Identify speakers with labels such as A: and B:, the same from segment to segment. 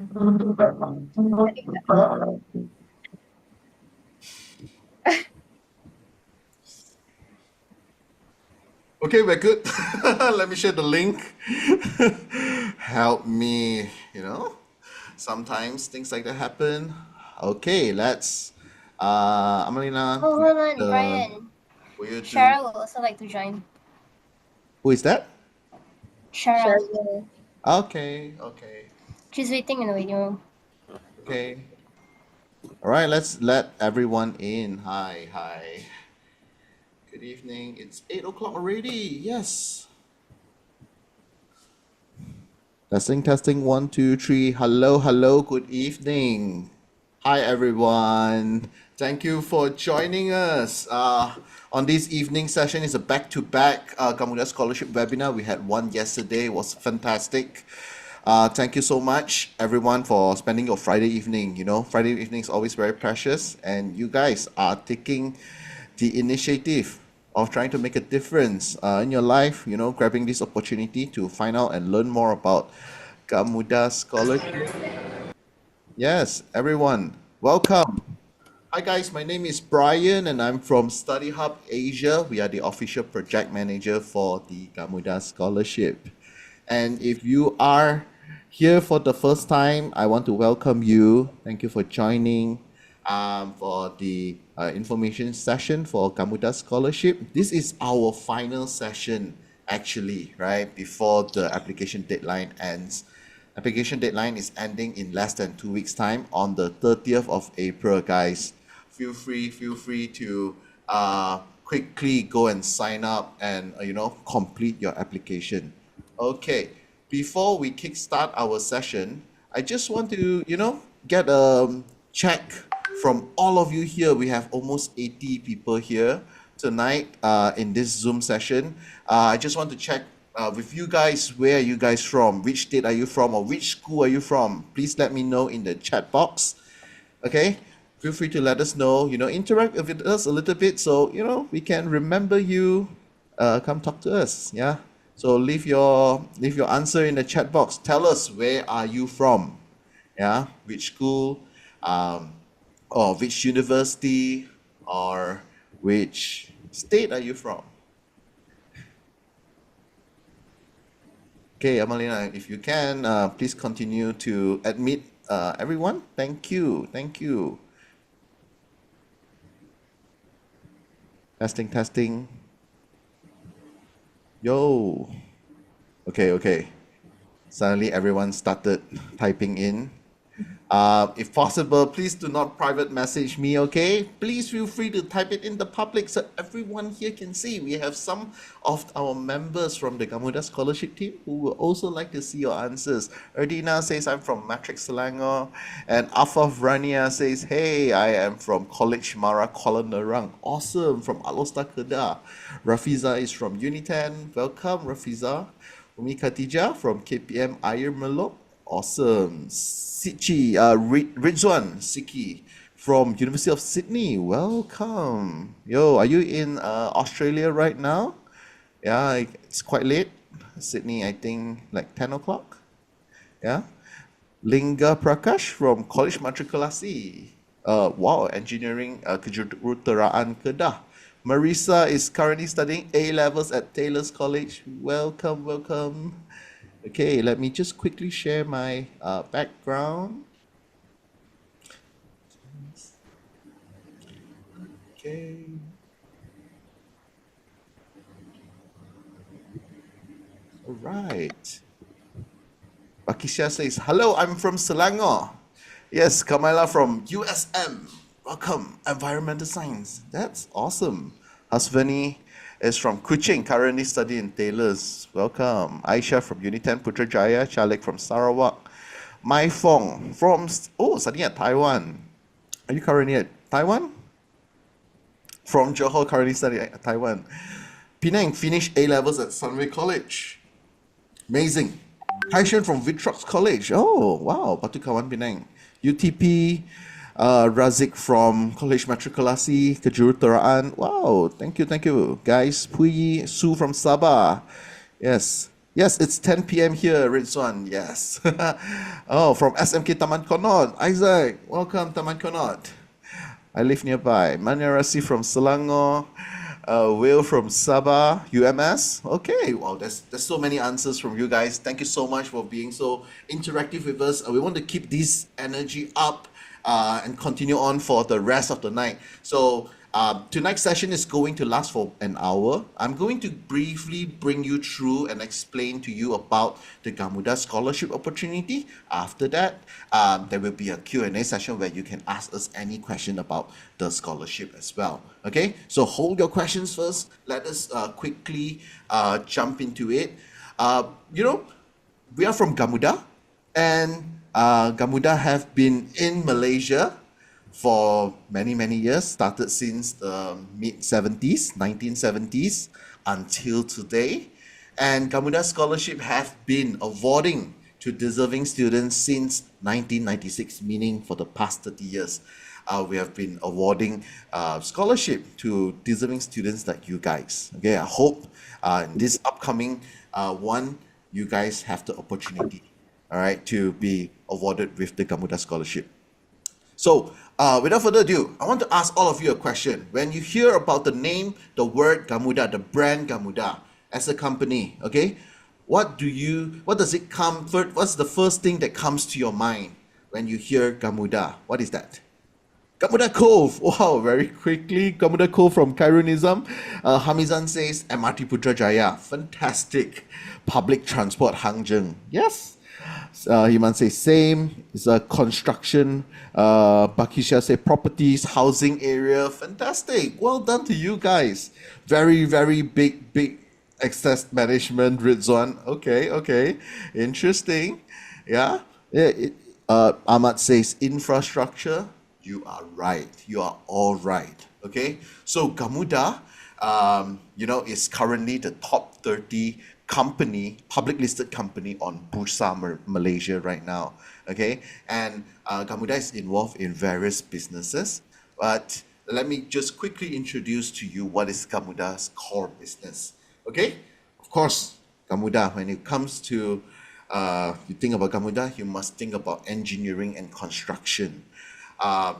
A: Okay, we're good. Let me share the link. Help me, sometimes things like that happen. Okay, let's. Amalina,
B: Oh, hold on, Brian.
A: will you do?
B: Shara would also like to join.
A: Who is that?
B: Shara.
C: Sure.
A: Okay, okay,
B: She's waiting in the waiting room.
A: okay. All right, let's let everyone in. Hi, hi. Good evening. It's 8 o'clock already. Yes. Testing, testing. One, two, three. Hello, hello. Good evening. Hi, everyone. Thank you for joining us. On this evening session is a back-to-back Gamuda Scholarship webinar. We had one yesterday. It was fantastic. Thank you so much, everyone, for spending your Friday evening. Friday evening is always very precious, and you guys are taking the initiative of trying to make a difference in your life, grabbing this opportunity to find out and learn more about Gamuda Scholarship. Yes, everyone, welcome. Hi guys, my name is Brian and I'm from Study Hub Asia. We are the official project manager for the Gamuda Scholarship. And if you are here for the first time, I want to welcome you. Thank you for joining for the information session for Gamuda Scholarship. This is our final session, actually, right, before the application deadline ends. Application deadline is ending in less than 2 weeks' time on the 30th of April, guys. Feel free to quickly go and sign up and complete your application. Okay, before we kickstart our session, I just want to get a check from all of you here. We have almost 80 people here tonight in this Zoom session. I just want to check with you guys, where are you guys from? Which state are you from, or which school are you from? Please let me know in the chat box. Okay, feel free to let us know. Interact with us a little bit so we can remember you. Come talk to us. Yeah. So leave your answer in the chat box. Tell us, where are you from? Yeah, which school, or which university, or which state are you from? Okay, Amalina, if you can, please continue to admit everyone. Thank you. Thank you. Testing, testing. Yo. Okay, okay. Suddenly everyone started typing in. If possible, please do not private message me, okay? Please feel free to type it in the public so everyone here can see. We have some of our members from the Gamuda Scholarship team who will also like to see your answers. Erdina says, I'm from Matrix Selangor. And Afaf Rania says, hey, I am from College Mara Kuala Nerang. Awesome, from Alostar Kedah. Rafiza is from Unitan. Welcome, Rafiza. Umi Khatijah from KPM Air Melok. Awesome. Sichi, Rizwan Siki from University of Sydney. Welcome. Yo, are you in Australia right now? Yeah, it's quite late. Sydney, I think like 10 o'clock. Yeah. Lingga Prakash from College Matrikulasi. Wow, engineering kejuruteraan Kedah. Marisa is currently studying A levels at Taylor's College. Welcome, welcome. Okay, let me just quickly share my background. Okay. All right. Bakisha says, hello, I'm from Selangor. Yes, Kamala from USM. Welcome, Environmental Science. That's awesome. Hasvani is from Kuching, currently studying in Taylor's. Welcome. Aisha from Unitan Putrajaya. Chalik from Sarawak. Mai Fong from, studying at Taiwan. Are you currently at Taiwan? From Johor, currently studying at Taiwan. Penang finished A levels at Sunway College. Amazing. Haishan from Vitrox College. Oh, wow. Batu Kawan Penang. UTP. Razik from College Matrikulasi, Kejuruteraan. Wow, thank you, guys. Puyi Su from Sabah. Yes. Yes, it's 10 p.m. here, Rizwan. Yes. Oh, from SMK Taman Konot. Isaac, welcome, Taman Konot. I live nearby. Manirasi from Selangor. Will from Sabah, UMS. Okay, wow, there's so many answers from you guys. Thank you so much for being so interactive with us. We want to keep this energy up and continue on for the rest of the night. So tonight's session is going to last for an hour. I'm going to briefly bring you through and explain to you about the Gamuda scholarship opportunity. After that, there will be a Q&A session where you can ask us any question about the scholarship as well. Okay, so hold your questions first. Let us quickly jump into it. You know, we are from Gamuda, and Gamuda have been in Malaysia for many, many years, started since the mid 70s, 1970s until today. And Gamuda Scholarship have been awarding to deserving students since 1996, meaning for the past 30 years. We have been awarding scholarship to deserving students like you guys. Okay, I hope in this upcoming one, you guys have the opportunity, all right, to be awarded with the Gamuda Scholarship. So, without further ado, I want to ask all of you a question. When you hear about the name, the word Gamuda, the brand Gamuda as a company, okay, what does it come first? What's the first thing that comes to your mind when you hear Gamuda? What is that? Gamuda Cove. Wow, very quickly. Gamuda Cove from Kairunism. Hamizan says MRT Putrajaya. Fantastic. Public transport Hangjeng. Yes. Himan says same. It's a construction. Bakisha say properties, housing area. Fantastic. Well done to you guys. Very, very big access management, Rizwan. Okay, okay. Interesting. Yeah. Ahmad says infrastructure. You are right. You are all right. Okay. So Gamuda, is currently the top 30 company, public listed company on Bursa Malaysia right now. Okay. And Gamuda is involved in various businesses. But let me just quickly introduce to you what is Gamuda's core business. Okay. Of course, Gamuda, when it comes to you think about Gamuda, you must think about engineering and construction. Our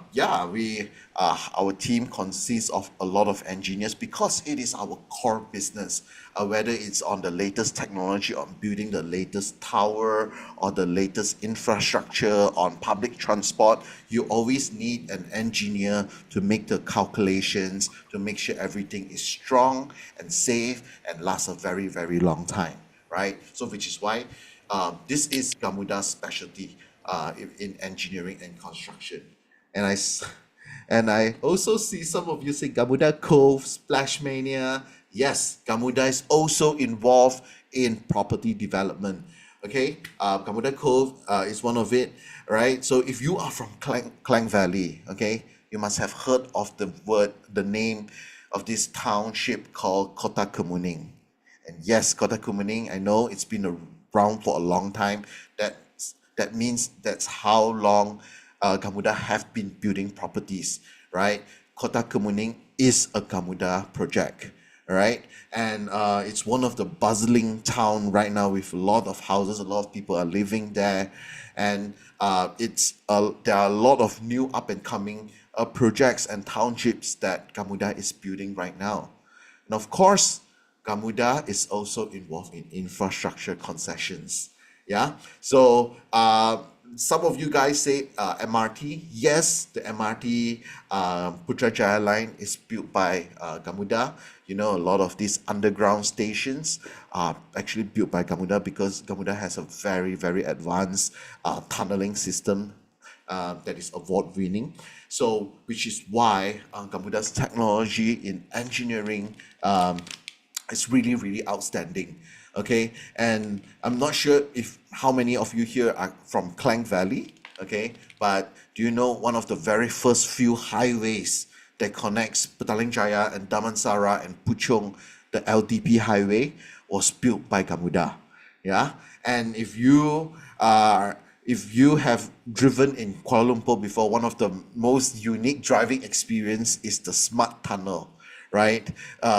A: team consists of a lot of engineers because it is our core business. Whether it's on the latest technology on building the latest tower or the latest infrastructure on public transport, you always need an engineer to make the calculations to make sure everything is strong and safe and lasts a very, very long time, right? So, which is why this is Gamuda's specialty in engineering and construction. And and I also see some of you say Gamuda Cove, Splash Mania. Yes, Gamuda is also involved in property development. Okay, Gamuda Cove is one of it, right? So if you are from Klang Valley, okay, you must have heard of the name of this township called Kota Kemuning. And yes, Kota Kemuning, I know it's been around for a long time. That means that's how long Gamuda have been building properties, right? Kota Kemuning is a Gamuda project, right? And it's one of the bustling town right now with a lot of houses, a lot of people are living there, and there are a lot of new up and coming projects and townships that Gamuda is building right now. And of course, Gamuda is also involved in infrastructure concessions. Yeah. So some of you guys say MRT. Yes, the MRT Putrajaya line is built by Gamuda. You know, a lot of these underground stations are actually built by Gamuda because Gamuda has a very, very advanced tunneling system that is award winning. So, which is why Gamuda's technology in engineering is really, really outstanding. Okay, and I'm not sure if how many of you here are from Klang Valley. Okay, but do you know one of the very first few highways that connects Petaling Jaya and Damansara and Puchong, the LDP highway, was built by Gamuda. Yeah, and if you have driven in Kuala Lumpur before, one of the most unique driving experience is the smart tunnel, right?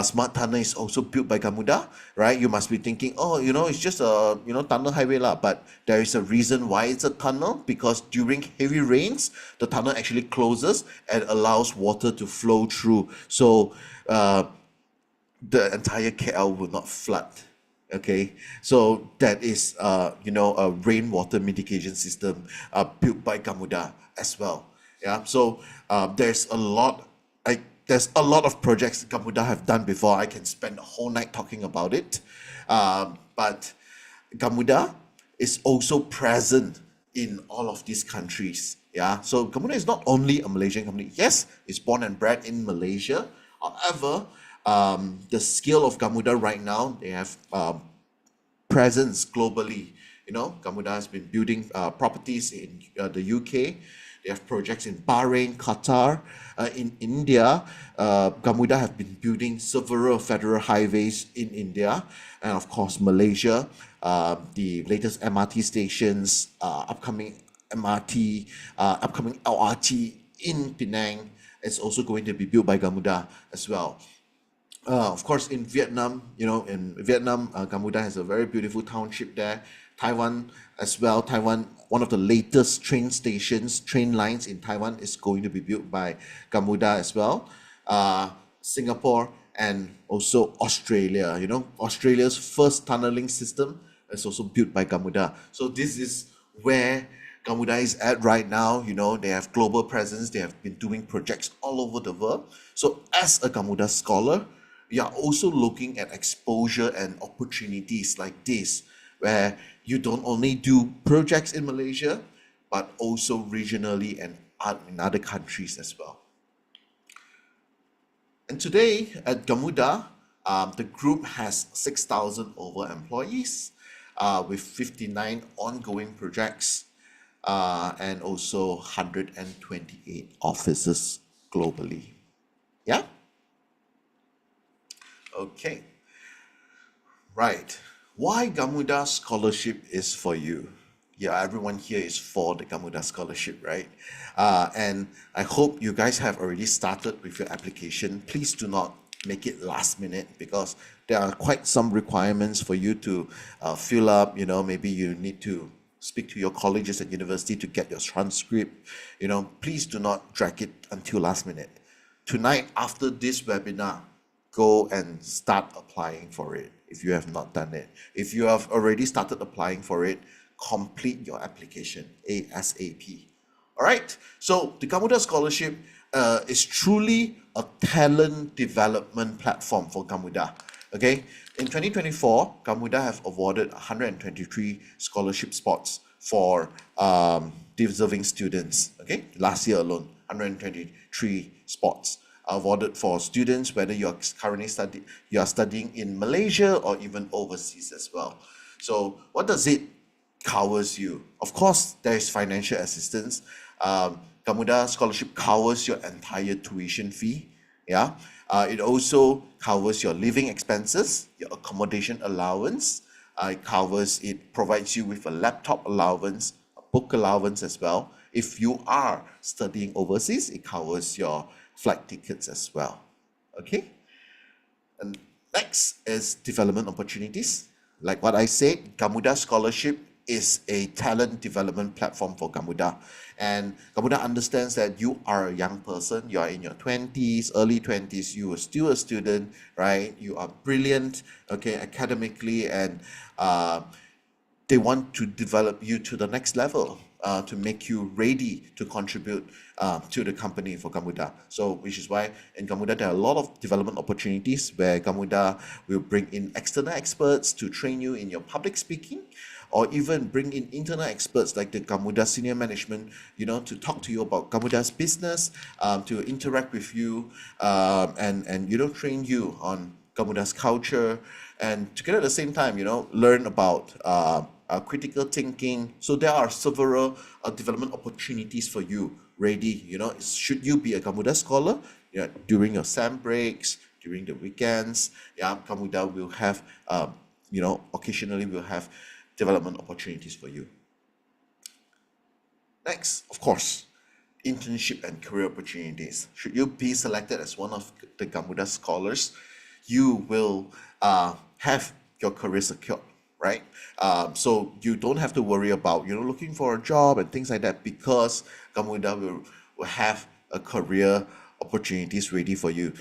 A: Smart tunnel is also built by Gamuda, right? You must be thinking, oh, it's just a tunnel highway lah. But there is a reason why it's a tunnel, because during heavy rains, the tunnel actually closes and allows water to flow through. So the entire KL will not flood. Okay, so that is a rainwater mitigation system built by Gamuda as well. Yeah, so there's a lot of projects Gamuda have done before. I can spend a whole night talking about it, but Gamuda is also present in all of these countries. Yeah, so Gamuda is not only a Malaysian company. Yes, it's born and bred in Malaysia. However, the scale of Gamuda right now, they have presence globally. Gamuda has been building properties in the UK. They have projects in Bahrain, Qatar, in India. Gamuda have been building several federal highways in India, and of course Malaysia. The latest MRT stations, upcoming MRT, upcoming LRT in Penang is also going to be built by Gamuda as well. Of course, in Vietnam, Gamuda has a very beautiful township there. Taiwan as well. Taiwan, one of the latest train lines in Taiwan is going to be built by Gamuda as well. Singapore and also Australia. Australia's first tunneling system is also built by Gamuda. So this is where Gamuda is at right now. They have global presence. They have been doing projects all over the world. So as a Gamuda scholar, we are also looking at exposure and opportunities like this, where you don't only do projects in Malaysia, but also regionally and in other countries as well. And today at Gamuda, the group has 6,000 over employees, with 59 ongoing projects, and also 128 offices globally. Yeah? Okay. Right. Why Gamuda Scholarship is for you? Yeah, everyone here is for the Gamuda Scholarship, right? And I hope you guys have already started with your application. Please do not make it last minute, because there are quite some requirements for you to fill up. Maybe you need to speak to your colleges and university to get your transcript. Please do not drag it until last minute. Tonight, after this webinar, go and start applying for it if you have not done it. If you have already started applying for it, complete your application ASAP. All right. So the Gamuda Scholarship is truly a talent development platform for Gamuda. Okay. In 2024, Gamuda have awarded 123 scholarship spots for deserving students. Okay. Last year alone, 123 spots awarded for students, whether you are studying in Malaysia or even overseas as well. So what does it covers you? Of course, there is financial assistance. Gamuda Scholarship covers your entire tuition fee. Yeah. It also covers your living expenses, your accommodation allowance. It provides you with a laptop allowance, a book allowance as well. If you are studying overseas, it covers your flight tickets as well. Okay. And next is development opportunities. Like what I said, Gamuda Scholarship is a talent development platform for Gamuda. And Gamuda understands that you are a young person, you are in your 20s, early 20s, you are still a student, right? You are brilliant, okay, academically, and they want to develop you to the next level, to make you ready to contribute to the company for Gamuda. So, which is why in Gamuda there are a lot of development opportunities where Gamuda will bring in external experts to train you in your public speaking, or even bring in internal experts like the Gamuda senior management, to talk to you about Gamuda's business, to interact with you, and train you on Gamuda's culture, and together at the same time, learn about critical thinking. So there are several development opportunities for you ready. Should you be a Gamuda scholar, during your SAM breaks, during the weekends, yeah, Gamuda will have, occasionally will have development opportunities for you. Next, of course, internship and career opportunities. Should you be selected as one of the Gamuda scholars, you will have your career secured, right? So you don't have to worry about looking for a job and things like that, because Gamuda will have a career opportunities ready for you.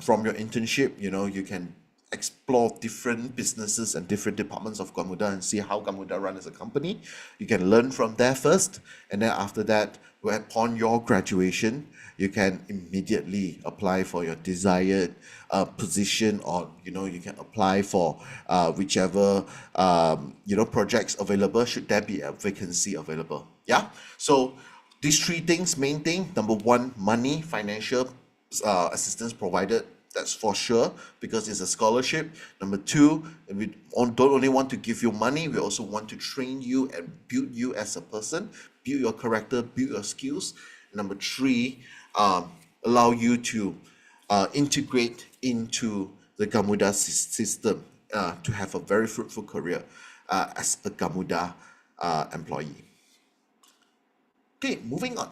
A: From your internship, you can explore different businesses and different departments of Gamuda and see how Gamuda run as a company. You can learn from there first, and then after that, upon your graduation, you can immediately apply for your desired position, or you can apply for whichever projects available, should there be a vacancy available. Yeah. So these three things, main thing: number one, money, financial assistance provided, that's for sure, because it's a scholarship. Number two, don't only want to give you money, we also want to train you and build you as a person, build your character, build your skills. Number three, allow you to integrate into the Gamuda system, to have a very fruitful career as a Gamuda employee. Okay, moving on.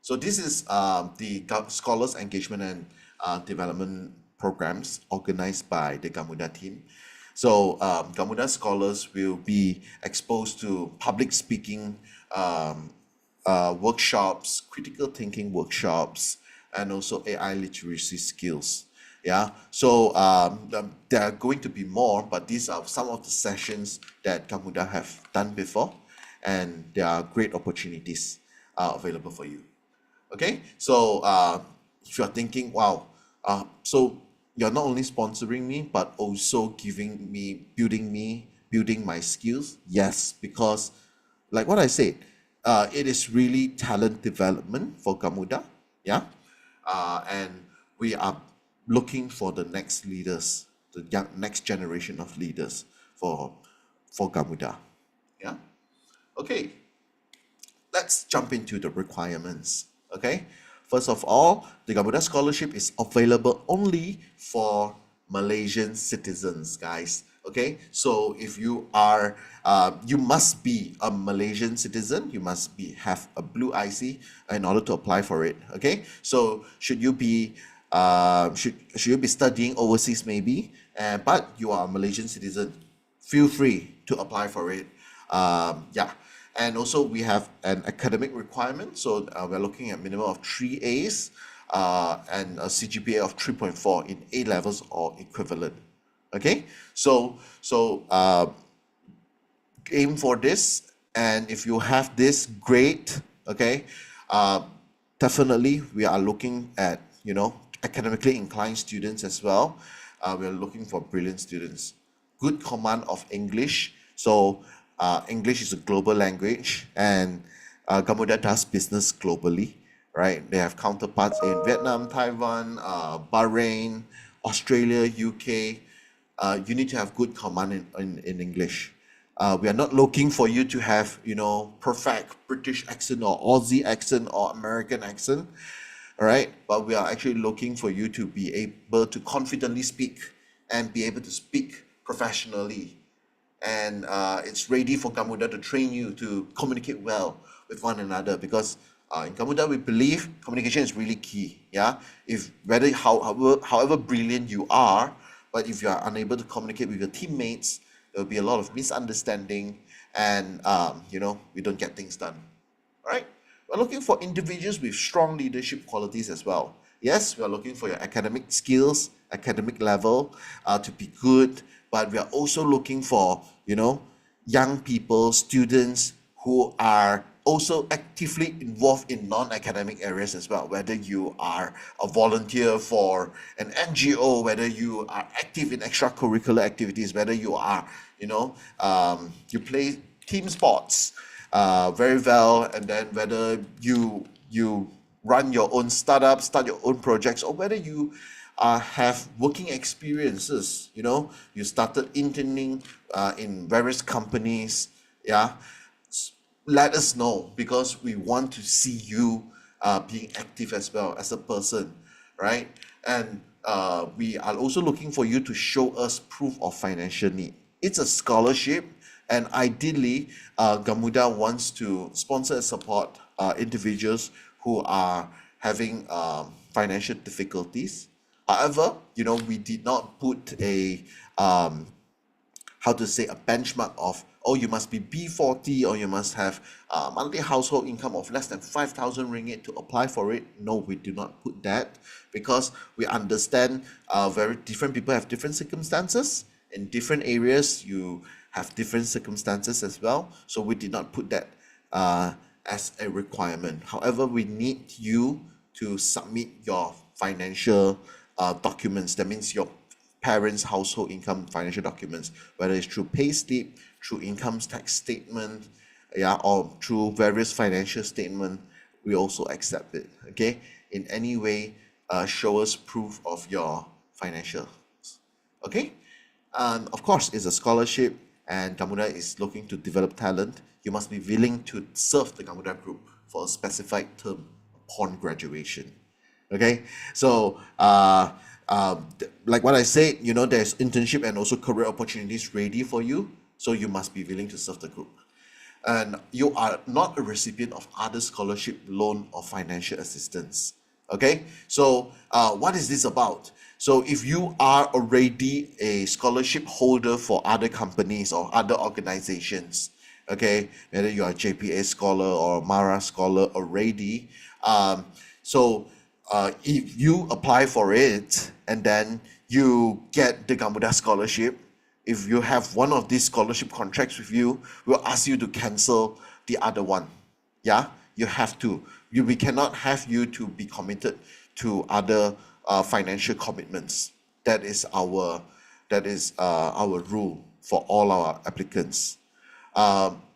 A: So this is the Scholars Engagement and Development Programs organized by the Gamuda team. So Gamuda scholars will be exposed to public speaking workshops, critical thinking workshops, and also AI literacy skills. Yeah, so there are going to be more, but these are some of the sessions that Gamuda have done before, and there are great opportunities available for you. Okay, so if you're thinking, wow, so you're not only sponsoring me, but also building my skills. Yes, because like what I said, it is really talent development for Gamuda. Yeah, and we are looking for the next leaders, the next generation of leaders for Gamuda. Yeah. Okay, let's jump into the requirements. Okay, first of all, the Gamuda scholarship is available only for Malaysian citizens, guys. Okay, so if you are, you must be a Malaysian citizen. You must have a blue IC in order to apply for it. Okay, so should you be studying overseas maybe, but you are a Malaysian citizen, feel free to apply for it. Yeah, and also we have an academic requirement, so we're looking at minimum of 3 A's and a CGPA of 3.4 in A levels or equivalent. Okay, so aim for this, and if you have this, great. Okay, uh, definitely we are looking at academically inclined students as well. We are looking for brilliant students, good command of English. So English is a global language, and Gamuda does business globally, right? They have counterparts in Vietnam, Taiwan, Bahrain, Australia, UK. You need to have good command in English. We are not looking for you to have, perfect British accent or Aussie accent or American accent, all right? But we are actually looking for you to be able to confidently speak and be able to speak professionally. And it's ready for Gamuda to train you to communicate well with one another, because in Gamuda we believe communication is really key. Yeah, if however brilliant you are, but if you are unable to communicate with your teammates, there will be a lot of misunderstanding, and we don't get things done. All right. We're looking for individuals with strong leadership qualities as well. Yes, we are looking for your academic skills, academic level to be good, but we are also looking for, young people, students who are also actively involved in non-academic areas as well, whether you are a volunteer for an NGO, whether you are active in extracurricular activities, whether you are, you play team sports very well, and then whether you run your own startup, start your own projects, or whether you have working experiences. You started interning in various companies. Yeah, let us know, because we want to see you being active as well as a person, right? And we are also looking for you to show us proof of financial need. It's a scholarship, and ideally, Gamuda wants to sponsor and support individuals who are having financial difficulties. However, we did not put a how to say a benchmark of, oh, you must be B40 or you must have monthly household income of less than 5,000 ringgit to apply for it. No, we do not put that, because we understand very different people have different circumstances. In different areas, you have different circumstances as well. So we did not put that as a requirement. However, we need you to submit your financial documents. That means your parents' household income financial documents, whether it's through payslip, through income tax statement, yeah, or through various financial statement. We also accept it. Okay, in any way, show us proof of your financial. Okay, of course, it's a scholarship, and Gamuda is looking to develop talent. You must be willing to serve the Gamuda group for a specified term upon graduation. Okay, so like what I said, there's internship and also career opportunities ready for you. So you must be willing to serve the group, and you are not a recipient of other scholarship, loan, or financial assistance. Okay, so what is this about? So if you are already a scholarship holder for other companies or other organizations, okay, whether you are a JPA scholar or Mara scholar already, so if you apply for it and then you get the Gamuda scholarship, if you have one of these scholarship contracts with you, we'll ask you to cancel the other one. Yeah, you have to. We cannot have you to be committed to other financial commitments. That is our rule for all our applicants.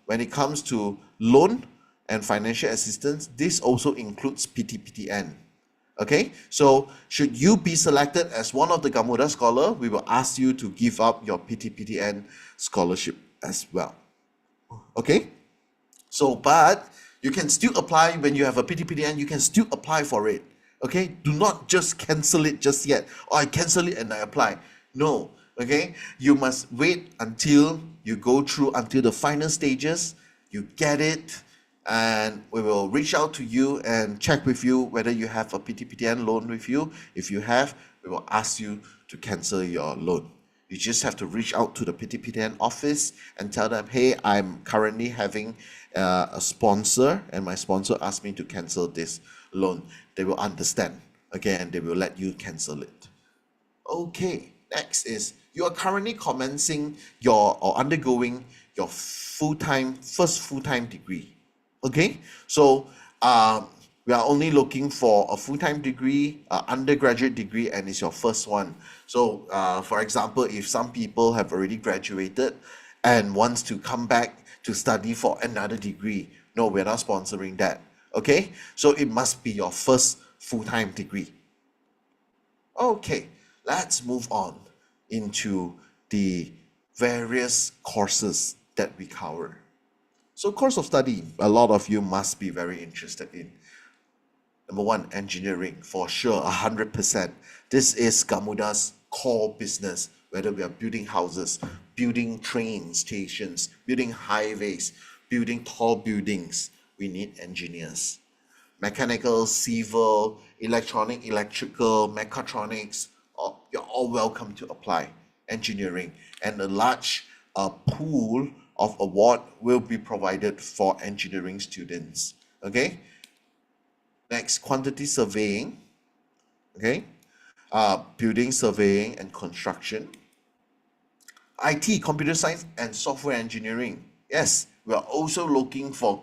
A: When it comes to loan and financial assistance, this also includes PTPTN. Okay, so should you be selected as one of the Gamuda scholar, we will ask you to give up your PTPTN scholarship as well. Okay, so but you can still apply when you have a PTPTN. You can still apply for it. Okay, do not just cancel it just yet. Or I cancel it and I apply. No. Okay, you must wait until you go through until the final stages. You get it, and we will reach out to you and check with you whether you have a PTPTN loan with you. If you have, we will ask you to cancel your loan. You just have to reach out to the PTPTN office and tell them, hey, I'm currently having a sponsor, and my sponsor asked me to cancel this loan. They will understand, okay, and they will let you cancel it. Okay, next is you are currently commencing your or undergoing your first full-time degree. Okay, so we are only looking for a full-time degree, undergraduate degree, and it's your first one. So for example, if some people have already graduated and wants to come back to study for another degree, no, we're not sponsoring that. Okay, so it must be your first full-time degree. Okay, let's move on into the various courses that we cover. So course of study, a lot of you must be very interested in. Number one, engineering, for sure, 100%. This is Gamuda's core business, whether we are building houses, building train stations, building highways, building tall buildings, we need engineers. Mechanical, civil, electronic, electrical, mechatronics, you're all welcome to apply. Engineering, and a large pool of award will be provided for engineering students. Okay, next, quantity surveying. Okay, building surveying and construction. IT, computer science and software engineering. Yes, we are also looking for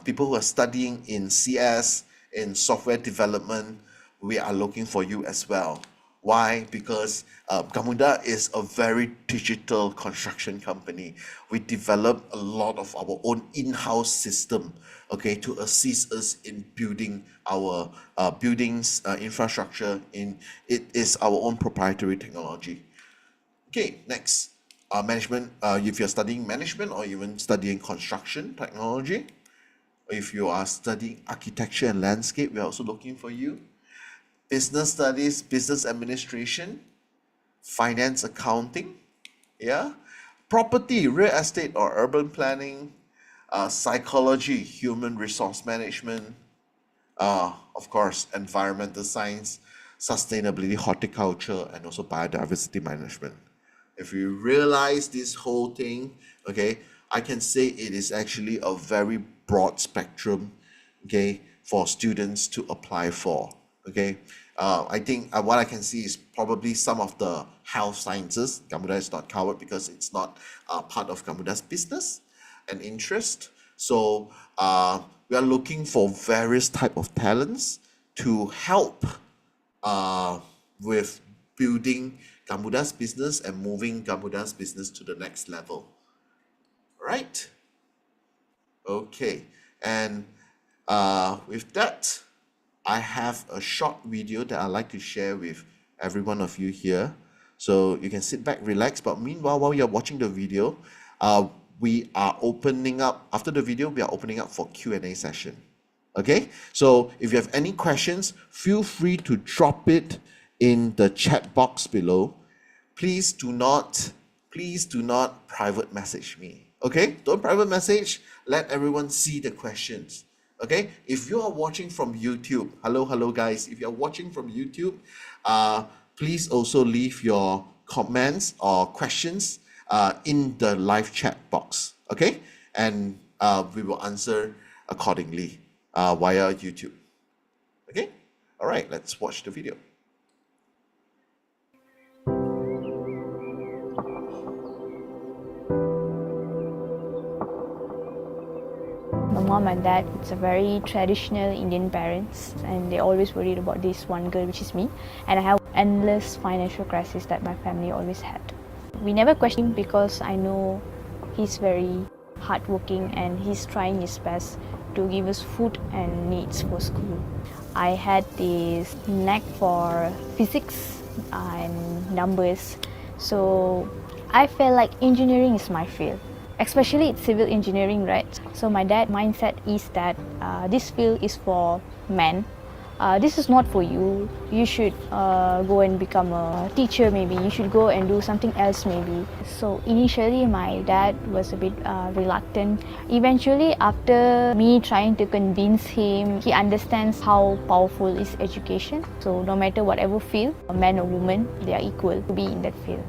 A: people who are studying in CS, in software development. We are looking for you as well. Why? Because Gamuda is a very digital construction company. We develop a lot of our own in-house system, okay, to assist us in building our buildings infrastructure. It is our own proprietary technology. Okay, next, management. If you're studying management or even studying construction technology, if you are studying architecture and landscape, we're also looking for you. Business studies, business administration, finance accounting, yeah, property, real estate or urban planning, psychology, human resource management, of course, environmental science, sustainability, horticulture, and also biodiversity management. If you realize this whole thing, okay, I can say it is actually a very broad spectrum, okay, for students to apply for. Okay, I think what I can see is probably some of the health sciences. Gamuda is not covered because it's not part of Gamuda's business and interest. So we are looking for various type of talents to help with building Gamuda's business and moving Gamuda's business to the next level. Right? Okay. And with that, I have a short video that I'd like to share with every one of you here. So you can sit back, relax. But meanwhile, while you're watching the video, we are opening up, after the video, we are opening up for Q&A session. Okay, so if you have any questions, feel free to drop it in the chat box below. Please do not private message me. Okay, don't private message. Let everyone see the questions. Okay, if you are watching from YouTube, hello guys. If you are watching from YouTube, please also leave your comments or questions in the live chat box. Okay, and we will answer accordingly via YouTube. Okay, all right, let's watch the video.
C: My mom and dad, it's a very traditional Indian parents, and they always worried about this one girl, which is me. And I have endless financial crisis that my family always had. We never question him because I know he's very hardworking and he's trying his best to give us food and needs for school. I had this knack for physics and numbers, so I felt like engineering is my field. Especially it's civil engineering, right? So my dad's mindset is that this field is for men. This is not for you. You should go and become a teacher maybe. You should go and do something else maybe. So initially my dad was a bit reluctant. Eventually after me trying to convince him, he understands how powerful is education. So no matter whatever field, a man or woman, they are equal to be in that field.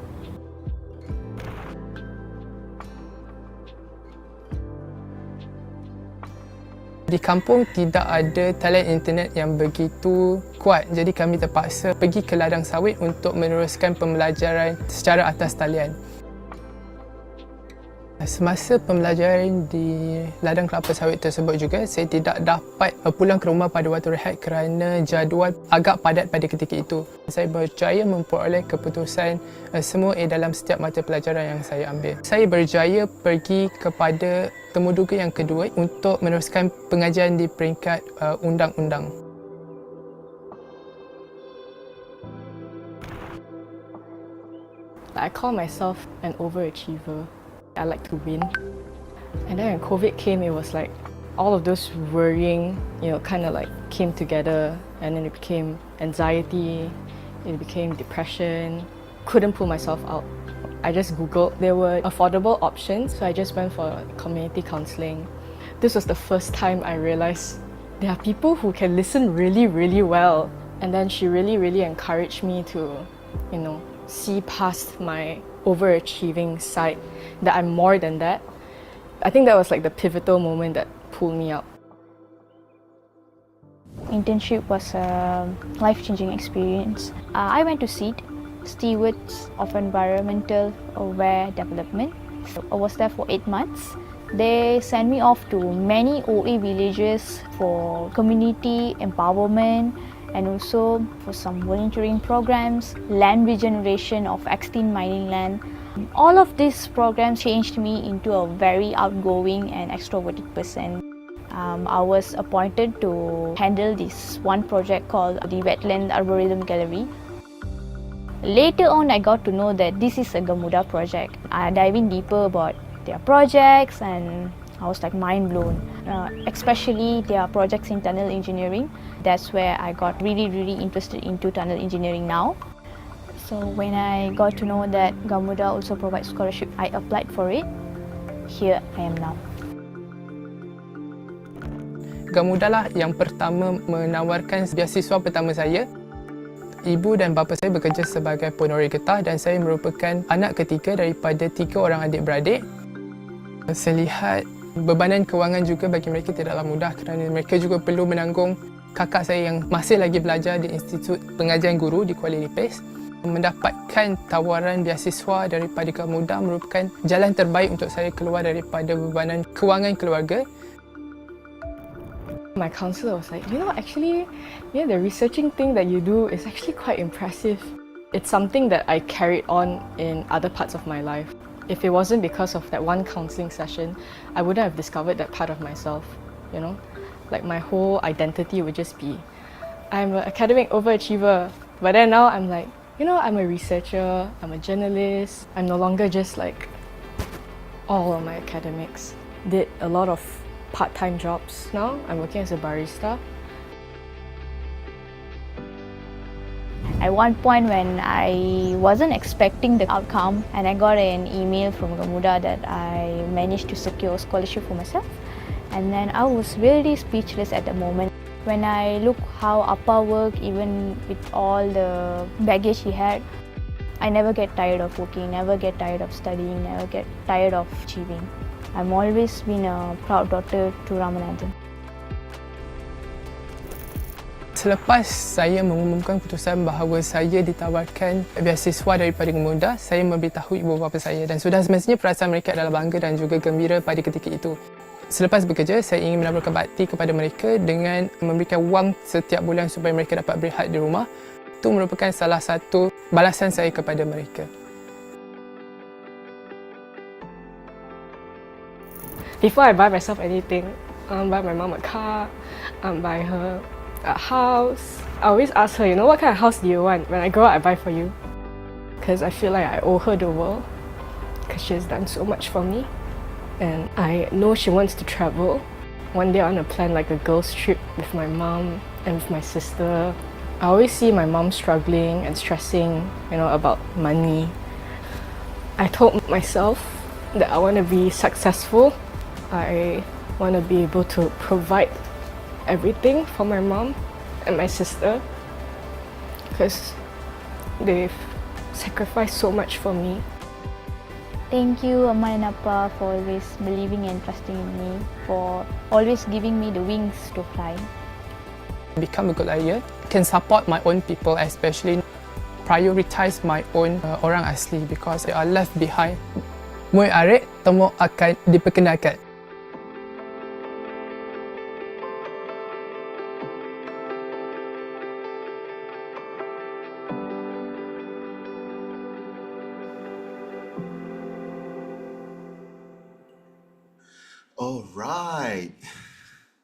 D: Di kampung tidak ada talian internet yang begitu kuat, jadi kami terpaksa pergi ke ladang sawit untuk meneruskan pembelajaran secara atas talian. Semasa pembelajaran di ladang kelapa sawit tersebut juga, saya tidak dapat pulang ke rumah pada waktu rehat kerana jadual agak padat pada ketika itu. Saya berjaya memperoleh keputusan semua A dalam setiap mata pelajaran yang saya ambil. Saya berjaya pergi kepada temuduga yang kedua untuk meneruskan pengajian di peringkat undang-undang.
E: I call myself an overachiever. I like to win. And then when COVID came, it was like all of those worrying, kind of like came together, and then it became anxiety, it became depression. Couldn't pull myself out. I just Googled. There were affordable options, so I just went for community counseling. This was the first time I realized there are people who can listen really, really well. And then she really, really encouraged me to, see past my overachieving side, that I'm more than that. I think that was like the pivotal moment that pulled me up.
C: Internship was a life-changing experience. I went to SEED, Stewards of Environmental Aware Development. So I was there for 8 months. They sent me off to many OA villages for community empowerment and also for some volunteering programs, land regeneration of extinct mining land. All of these programs changed me into a very outgoing and extroverted person. I was appointed to handle this one project called the Wetland Arboretum Gallery. Later on, I got to know that this is a Gamuda project. I dive in deeper about their projects and I was like mind blown. Especially their projects in tunnel engineering. That's where I got really, really interested into tunnel engineering now. So when I got to know that Gamuda also provides scholarship, I applied for it. Here I am now.
D: Gamuda lah yang pertama menawarkan beasiswa pertama saya. Ibu dan bapa saya bekerja sebagai penori getah dan saya merupakan anak ketiga daripada 3 orang adik-beradik. Saya lihat bebanan kewangan juga bagi mereka tidaklah mudah kerana mereka juga perlu menanggung kakak saya yang masih lagi belajar di Institut Pengajian Guru di Kuala Lipis. Mendapatkan tawaran beasiswa daripada Gamuda merupakan jalan terbaik untuk saya keluar daripada bebanan kewangan keluarga.
E: My counselor was like, actually, the researching thing that you do is actually quite impressive. It's something that I carried on in other parts of my life. If it wasn't because of that one counseling session, I wouldn't have discovered that part of myself, Like my whole identity would just be, I'm an academic overachiever. But then now I'm like, I'm a researcher, I'm a journalist. I'm no longer just like all of my academics. Did a lot of part-time jobs now. I'm working as a barista.
C: At one point when I wasn't expecting the outcome and I got an email from Gamuda that I managed to secure a scholarship for myself, and then I was really speechless at the moment. When I look how Appa worked, even with all the baggage he had, I never get tired of working, never get tired of studying, never get tired of achieving. I've always been a proud daughter to Ramanathan.
D: Selepas saya mengumumkan keputusan bahawa saya ditawarkan beasiswa daripada Gamuda, saya memberitahu ibu bapa saya dan sudah semestinya perasaan mereka adalah bangga dan juga gembira pada ketika itu. Selepas bekerja, saya ingin menaburkan bakti kepada mereka dengan memberikan wang setiap bulan supaya mereka dapat berehat di rumah. Itu merupakan salah satu balasan saya kepada mereka.
E: Before I buy myself anything, I buy my mom a car, buy her a house. I always ask her, what kind of house do you want? When I grow up, I buy for you. Because I feel like I owe her the world. Because she has done so much for me. And I know she wants to travel. One day I want to plan like a girls' trip with my mom and with my sister. I always see my mom struggling and stressing, about money. I told myself that I want to be successful. I want to be able to provide everything for my mom and my sister because they've sacrificed so much for me.
C: Thank you, Amma and Appa, for always believing and trusting in me, for always giving me the wings to fly.
D: Become a good ayah, can support my own people, especially prioritize my own orang asli because they are left behind. Muai arek temu akan diperkenalkan.
A: All right.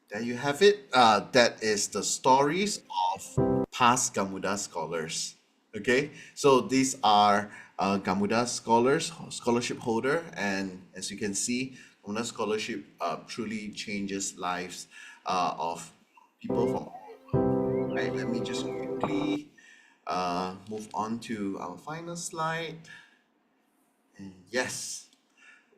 A: There you have it. That is the stories of past Gamuda scholars. Okay, so these are Gamuda scholars, scholarship holder, and as you can see, Gamuda scholarship truly changes lives of people from all over. Right, let me just quickly move on to our final slide. And yes,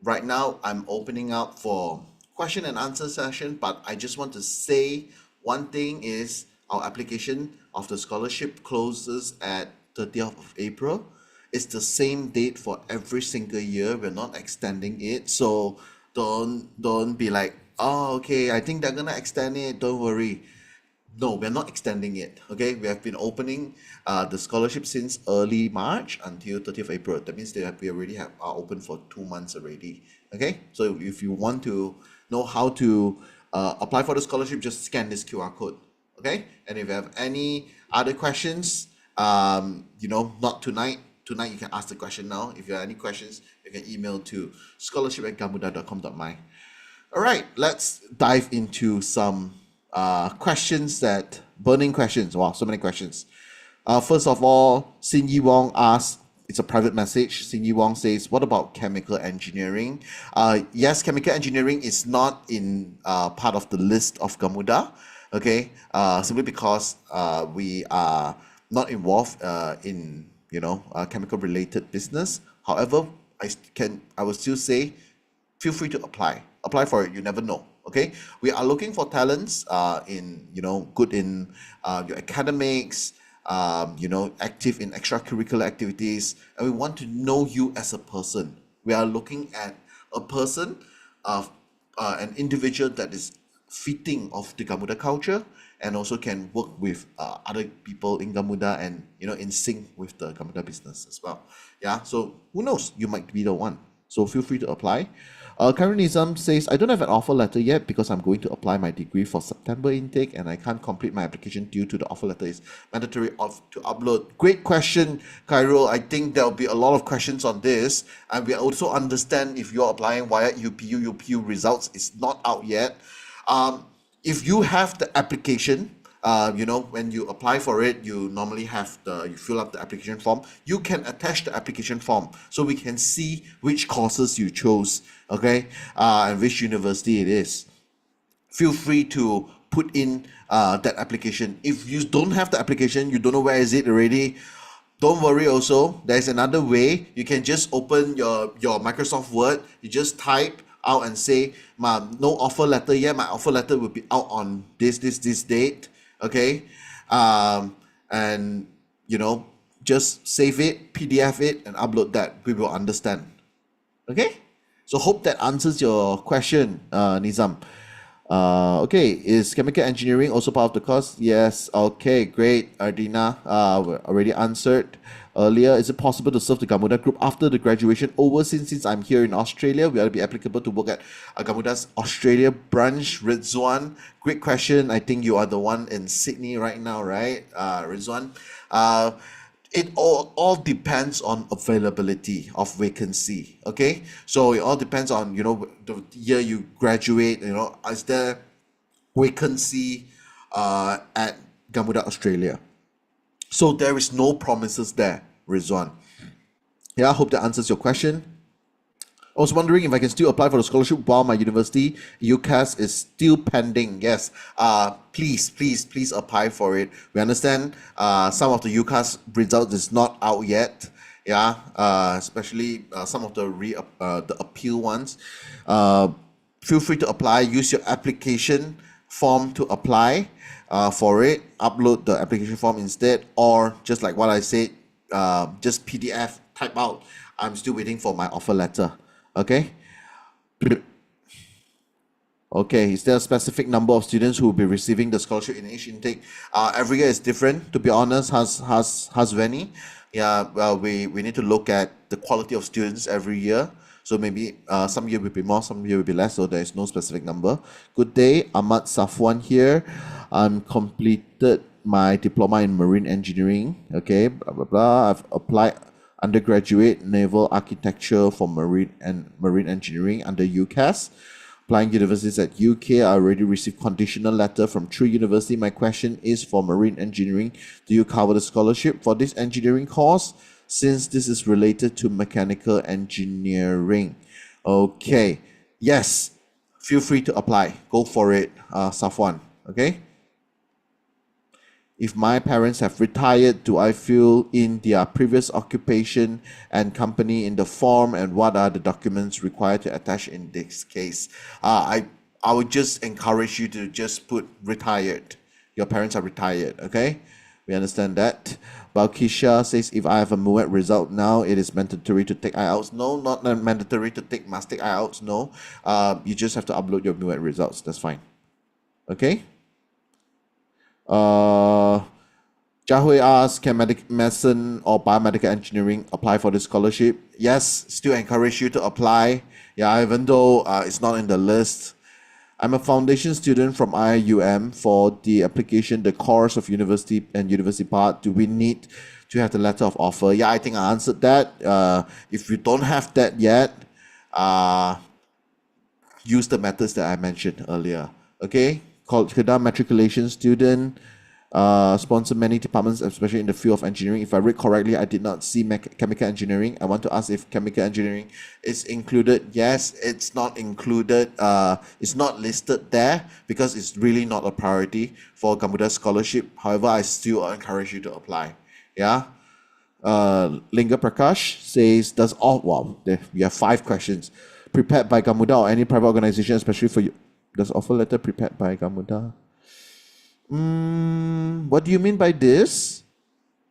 A: right now I'm opening up for question and answer session, but I just want to say one thing is our application of the scholarship closes at 30th of April. It's the same date for every single year. We're not extending it. So don't be like, oh, okay, I think they're gonna extend it. Don't worry. No, we're not extending it. Okay, we have been opening the scholarship since early March until 30th April. That means we already are open for 2 months already. Okay, so if you want to know how to apply for the scholarship, just scan this QR code. Okay, and if you have any other questions, not tonight. Tonight you can ask the question now. If you have any questions, you can email to scholarship@gamuda.com.my. All right, let's dive into some burning questions. Wow, so many questions. First of all, Xin Yi Wong asks, it's a private message. Xin Yi Wong says, what about chemical engineering? Yes, chemical engineering is not in part of the list of Gamuda, okay? Simply because we are not involved in, chemical related business. However, I will still say, feel free to apply. Apply for it, you never know. Okay, we are looking for talents in good in your academics, active in extracurricular activities, and we want to know you as a person. We are looking at a person, an individual that is fitting of the Gamuda culture and also can work with other people in Gamuda and in sync with the Gamuda business as well. Yeah, so who knows, you might be the one. So feel free to apply. Karen Nizam says, I don't have an offer letter yet because I'm going to apply my degree for September intake and I can't complete my application due to the offer letter is mandatory to upload. Great question, Cairo. I think there'll be a lot of questions on this. And we also understand if you're applying via UPU results is not out yet. If you have the application, when you apply for it, you normally you fill up the application form. You can attach the application form so we can see which courses you chose, okay, and which university it is. Feel free to put in that application. If you don't have the application, you don't know where is it already, don't worry also. There's another way. You can just open your Microsoft Word. You just type out and say, no offer letter yet. My offer letter will be out on this date. Okay, and just save it, PDF it, and upload that. We will understand. Okay, so hope that answers your question, Nizam. Okay, is chemical engineering also part of the course? Yes. Okay, great, Ardina. We already answered earlier. Is it possible to serve the Gamuda group after the graduation overseas? Since I'm here in Australia, will it be applicable to work at Gamuda's Australia branch? Rizwan, great question. I think you are the one in Sydney right now, right, Rizwan? It all depends on availability of vacancy. Okay, so it all depends on the year you graduate. Is there vacancy at Gamuda Australia? So there is no promises there, Rizwan. Yeah, I hope that answers your question. I was wondering if I can still apply for the scholarship while my university UCAS is still pending. Yes, please apply for it. We understand some of the UCAS results is not out yet. Yeah, especially some of the appeal ones. Feel free to apply. Use your application form to apply for it. Upload the application form instead, or just like what I said, just PDF type out. I'm still waiting for my offer letter. Okay. Okay, is there a specific number of students who will be receiving the scholarship in each intake? Every year is different. To be honest, has Veni. Yeah, well, we need to look at the quality of students every year. So maybe some year will be more, some year will be less. So there is no specific number. Good day, Ahmad Safwan here. I'm completed my diploma in marine engineering. Okay, blah blah blah. I've applied undergraduate naval architecture for marine engineering under UCAS. Applying universities at UK. I already received conditional letter from True University. My question is for marine engineering. Do you cover the scholarship for this engineering course since this is related to mechanical engineering? Okay. Yes. Feel free to apply. Go for it, Safwan. Okay. If my parents have retired, do I fill in their previous occupation and company in the form, and what are the documents required to attach in this case? I would just encourage you to just put retired. Your parents are retired, okay? We understand that. Balkisha says, if I have a MUET result now, it is mandatory to take IELTS. No, not mandatory to take, must take IELTS, no. You just have to upload your MUET results, that's fine. Okay? Jahui asks, can medicine or biomedical engineering apply for this scholarship? Yes, still encourage you to apply. Yeah, even though it's not in the list. I'm a foundation student from IUM. For the application, the course of university and university part, do we need to have the letter of offer? Yeah, I think I answered that. If you don't have that yet, use the methods that I mentioned earlier. Okay? Called Kedah matriculation student, sponsor many departments, especially in the field of engineering. If I read correctly, I did not see chemical engineering. I want to ask if chemical engineering is included. Yes, it's not included. It's not listed there because it's really not a priority for Gamuda scholarship. However, I still encourage you to apply. Yeah. Linga Prakash says, we have 5 questions. Prepared by Gamuda or any private organization, especially for you. Does offer letter prepared by Gamuda? What do you mean by this?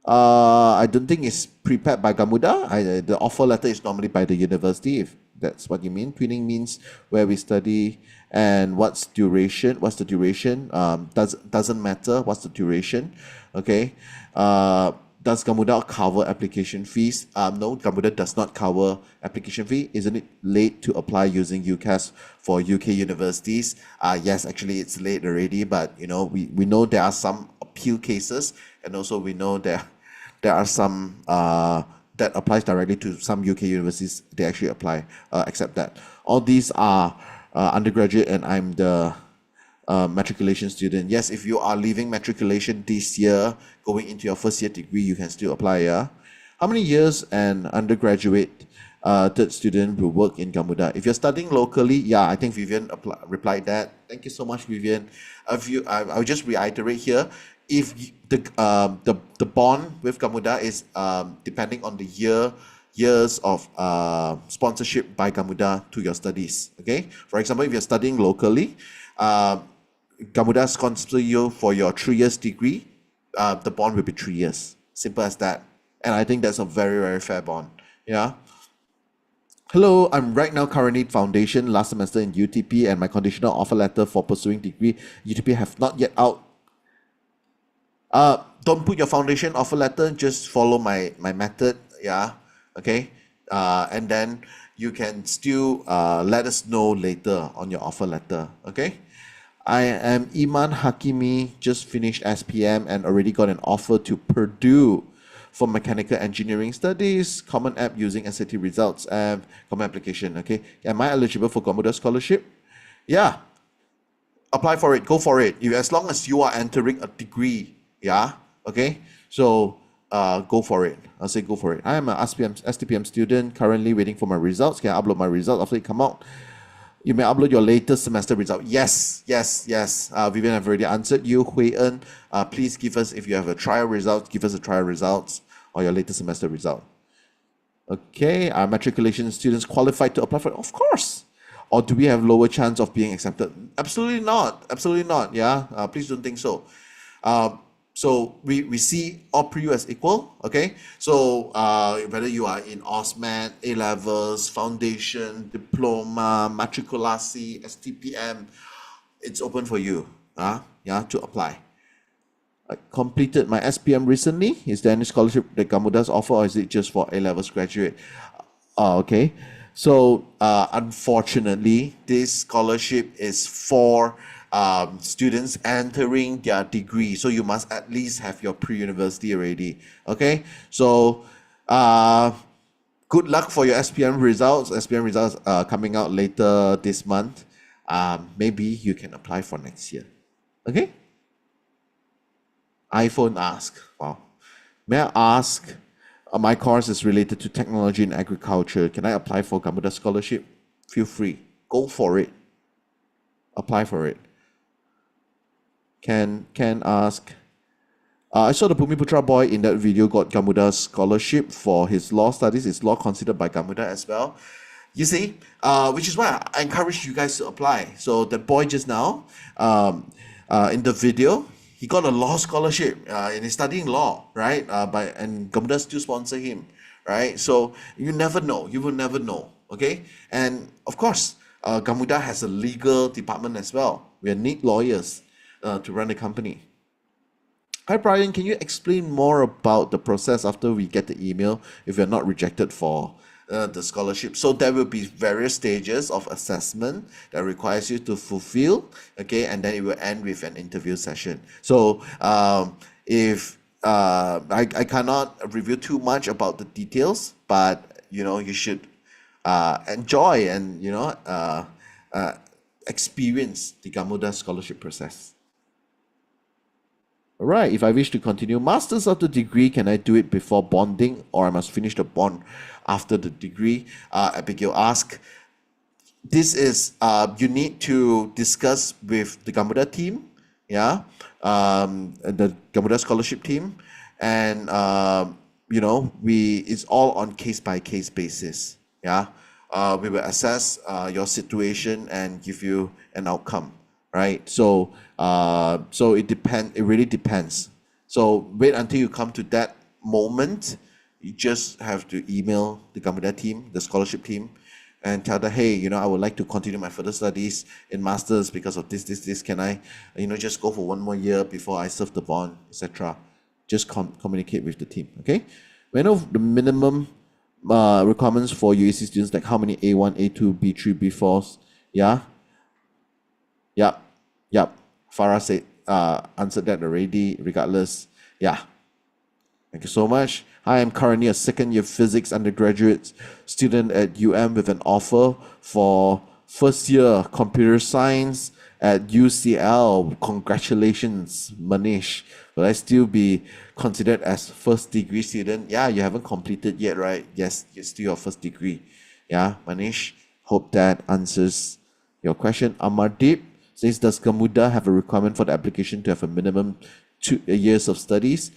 A: I don't think it's prepared by Gamuda. The offer letter is normally by the university, if that's what you mean. Twinning means where we study and what's duration. What's the duration? Doesn't matter. What's the duration? Okay. Does Gamuda cover application fees? No, Gamuda does not cover application fee. Isn't it late to apply using UCAS for UK universities? Yes, actually it's late already, but we know there are some appeal cases, and also we know there are some that applies directly to some UK universities. They actually apply, accept that. All these are undergraduate, and I'm the matriculation student. Yes, if you are leaving matriculation this year, going into your first year degree, you can still apply. Yeah. How many years an undergraduate third student will work in Gamuda? If you're studying locally, yeah, I think Vivian replied that. Thank you so much, Vivian. I'll just reiterate here. If the bond with Gamuda is depending on the years of sponsorship by Gamuda to your studies. Okay. For example, if you're studying locally, Gamuda sponsor you for your 3 years degree, the bond will be 3 years. Simple as that. And I think that's a very, very fair bond. Yeah. Hello, I'm right now currently foundation last semester in UTP, and my conditional offer letter for pursuing degree UTP have not yet out. Don't put your foundation offer letter, just follow my method. Yeah. Okay. And then you can still let us know later on your offer letter. Okay. I am Iman Hakimi, just finished SPM and already got an offer to Purdue for mechanical engineering studies, common app using SAT results and common application. Okay, am I eligible for Gamuda scholarship? Yeah, apply for it, go for it. As long as you are entering a degree, yeah, okay, so go for it. I'll say go for it. I am an STPM student, currently waiting for my results. Can I upload my results after it come out? You may upload your latest semester result. Yes. Vivian, I've already answered you. Hui En, please give us, if you have a trial result, give us a trial results or your latest semester result. Okay, are matriculation students qualified to apply for it? Of course. Or do we have lower chance of being accepted? Absolutely not. Absolutely not. Yeah, please don't think so. So we see all pre-U as equal, okay? So whether you are in OSMAT, A-levels, foundation, diploma, matriculasi, STPM, it's open for you, to apply. I completed my SPM recently. Is there any scholarship that Gamuda's offer, or is it just for A-levels graduate? Okay. So unfortunately, this scholarship is for students entering their degree. So you must at least have your pre-university already. Okay. So good luck for your SPM results. SPM results are coming out later this month. Maybe you can apply for next year. Okay. iPhone ask. Wow. May I ask? My course is related to technology and agriculture. Can I apply for Gamuda scholarship? Feel free. Go for it. Apply for it. Can ask. I saw the Bumiputra boy in that video got Gamuda scholarship for his law studies. Is law considered by Gamuda as well? You see, which is why I encourage you guys to apply. So the boy just now, in the video, he got a law scholarship and he's studying law, right? And Gamuda still sponsor him, right? So you never know. You will never know, okay? And of course, Gamuda has a legal department as well. We need lawyers to run the company. Hi, Brian. Can you explain more about the process after we get the email if we're not rejected for the scholarship? So there will be various stages of assessment that requires you to fulfill, okay, and then it will end with an interview session. So if I cannot reveal too much about the details, but you should enjoy and experience the Gamuda scholarship process. All right, if I wish to continue masters of the degree, can I do it before bonding, or I must finish the bond after the degree? Abigail asked. This is you need to discuss with the Gamuda team, yeah, the Gamuda scholarship team, and it's all on case by case basis, yeah. we will assess your situation and give you an outcome, right? So it depend. It really depends. So wait until you come to that moment. You just have to email the Gamuda team, the scholarship team, and tell them, hey, I would like to continue my further studies in masters because of this. Can I, just go for one more year before I serve the bond, etc. Just communicate with the team. Okay. We know the minimum requirements for UAC students, like how many A1, A2, B3, B4s. Yeah. Yep. Farah said answered that already. Regardless. Yeah. Thank you so much. I am currently a second year physics undergraduate student at with an offer for first year computer science at UCL. Congratulations, Manish. Will I still be considered as first degree student? Yeah, you haven't completed yet, right? Yes, you're still your first degree. Yeah, Manish. Hope that answers your question. Amardeep says, does Gamuda have a requirement for the application to have a minimum 2 years of studies?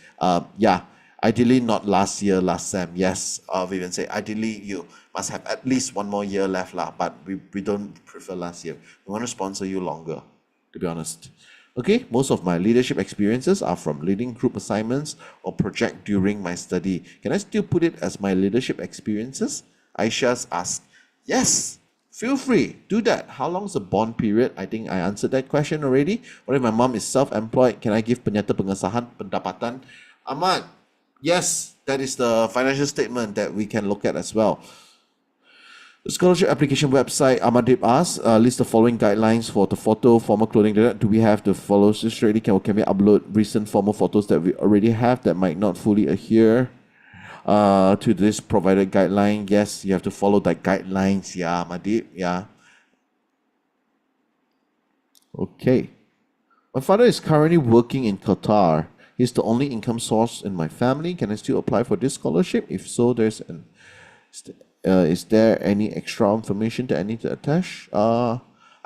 A: Yeah. Ideally, not last year, last sem. Yes, Vivian say ideally you must have at least one more year left, but we don't prefer last year. We want to sponsor you longer, to be honest. Okay, most of my leadership experiences are from leading group assignments or project during my study. Can I still put it as my leadership experiences? Aisha's asked, yes, feel free, do that. How long is the bond period? I think I answered that question already. What if my mom is self-employed? Can I give penyata pengesahan pendapatan? Ahmad, yes, that is the financial statement that we can look at as well. The scholarship application website, Amadip asks, list the following guidelines for the photo, formal clothing. Do we have the follows already? Can we upload recent formal photos that we already have that might not fully adhere to this provided guideline? Yes, you have to follow that guidelines. Yeah, Amadip. Yeah. Okay. My father is currently working in Qatar. He's the only income source in my family. Can I still apply for this scholarship? If so, is there any extra information that I need to attach? I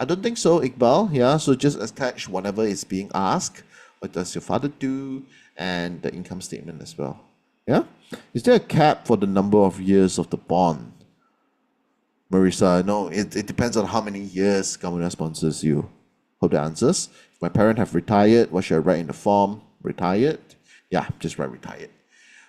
A: don't think so, Iqbal. Yeah, so just attach whatever is being asked. What does your father do? And the income statement as well. Yeah? Is there a cap for the number of years of the bond? Marisa, no, it depends on how many years Gamuda sponsors you. Hope that answers. If my parents have retired, what should I write in the form? Retired? Yeah, just write retired.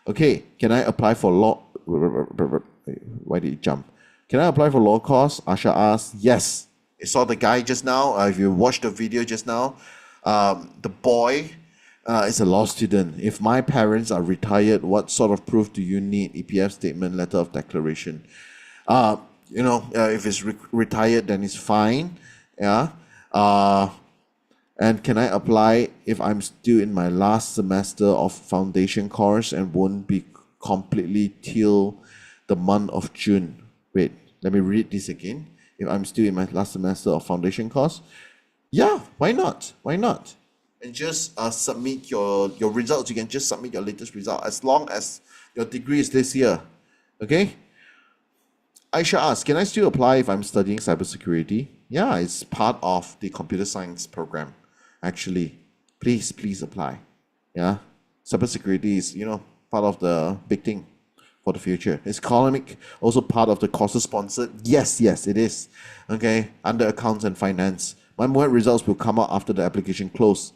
A: Okay, can I apply for law? Why did it jump? Can I apply for law course? Asha asked. Yes. I saw the guy just now. If you watched the video just now, the boy is a law student. If my parents are retired, what sort of proof do you need? EPF statement, letter of declaration. If it's retired, then it's fine. Yeah. And can I apply if I'm still in my last semester of foundation course and won't be completely till the month of June? Wait, let me read this again. If I'm still in my last semester of foundation course, yeah, why not? Why not? And just submit your results. You can just submit your latest result as long as your degree is this year. Okay? Aisha asks, can I still apply if I'm studying cybersecurity? Yeah, it's part of the computer science program. Actually, please apply. Yeah, cybersecurity is part of the big thing for the future. Is economic also part of the courses sponsored? Yes, it is. Okay, under accounts and finance. My MOET results will come out after the application close.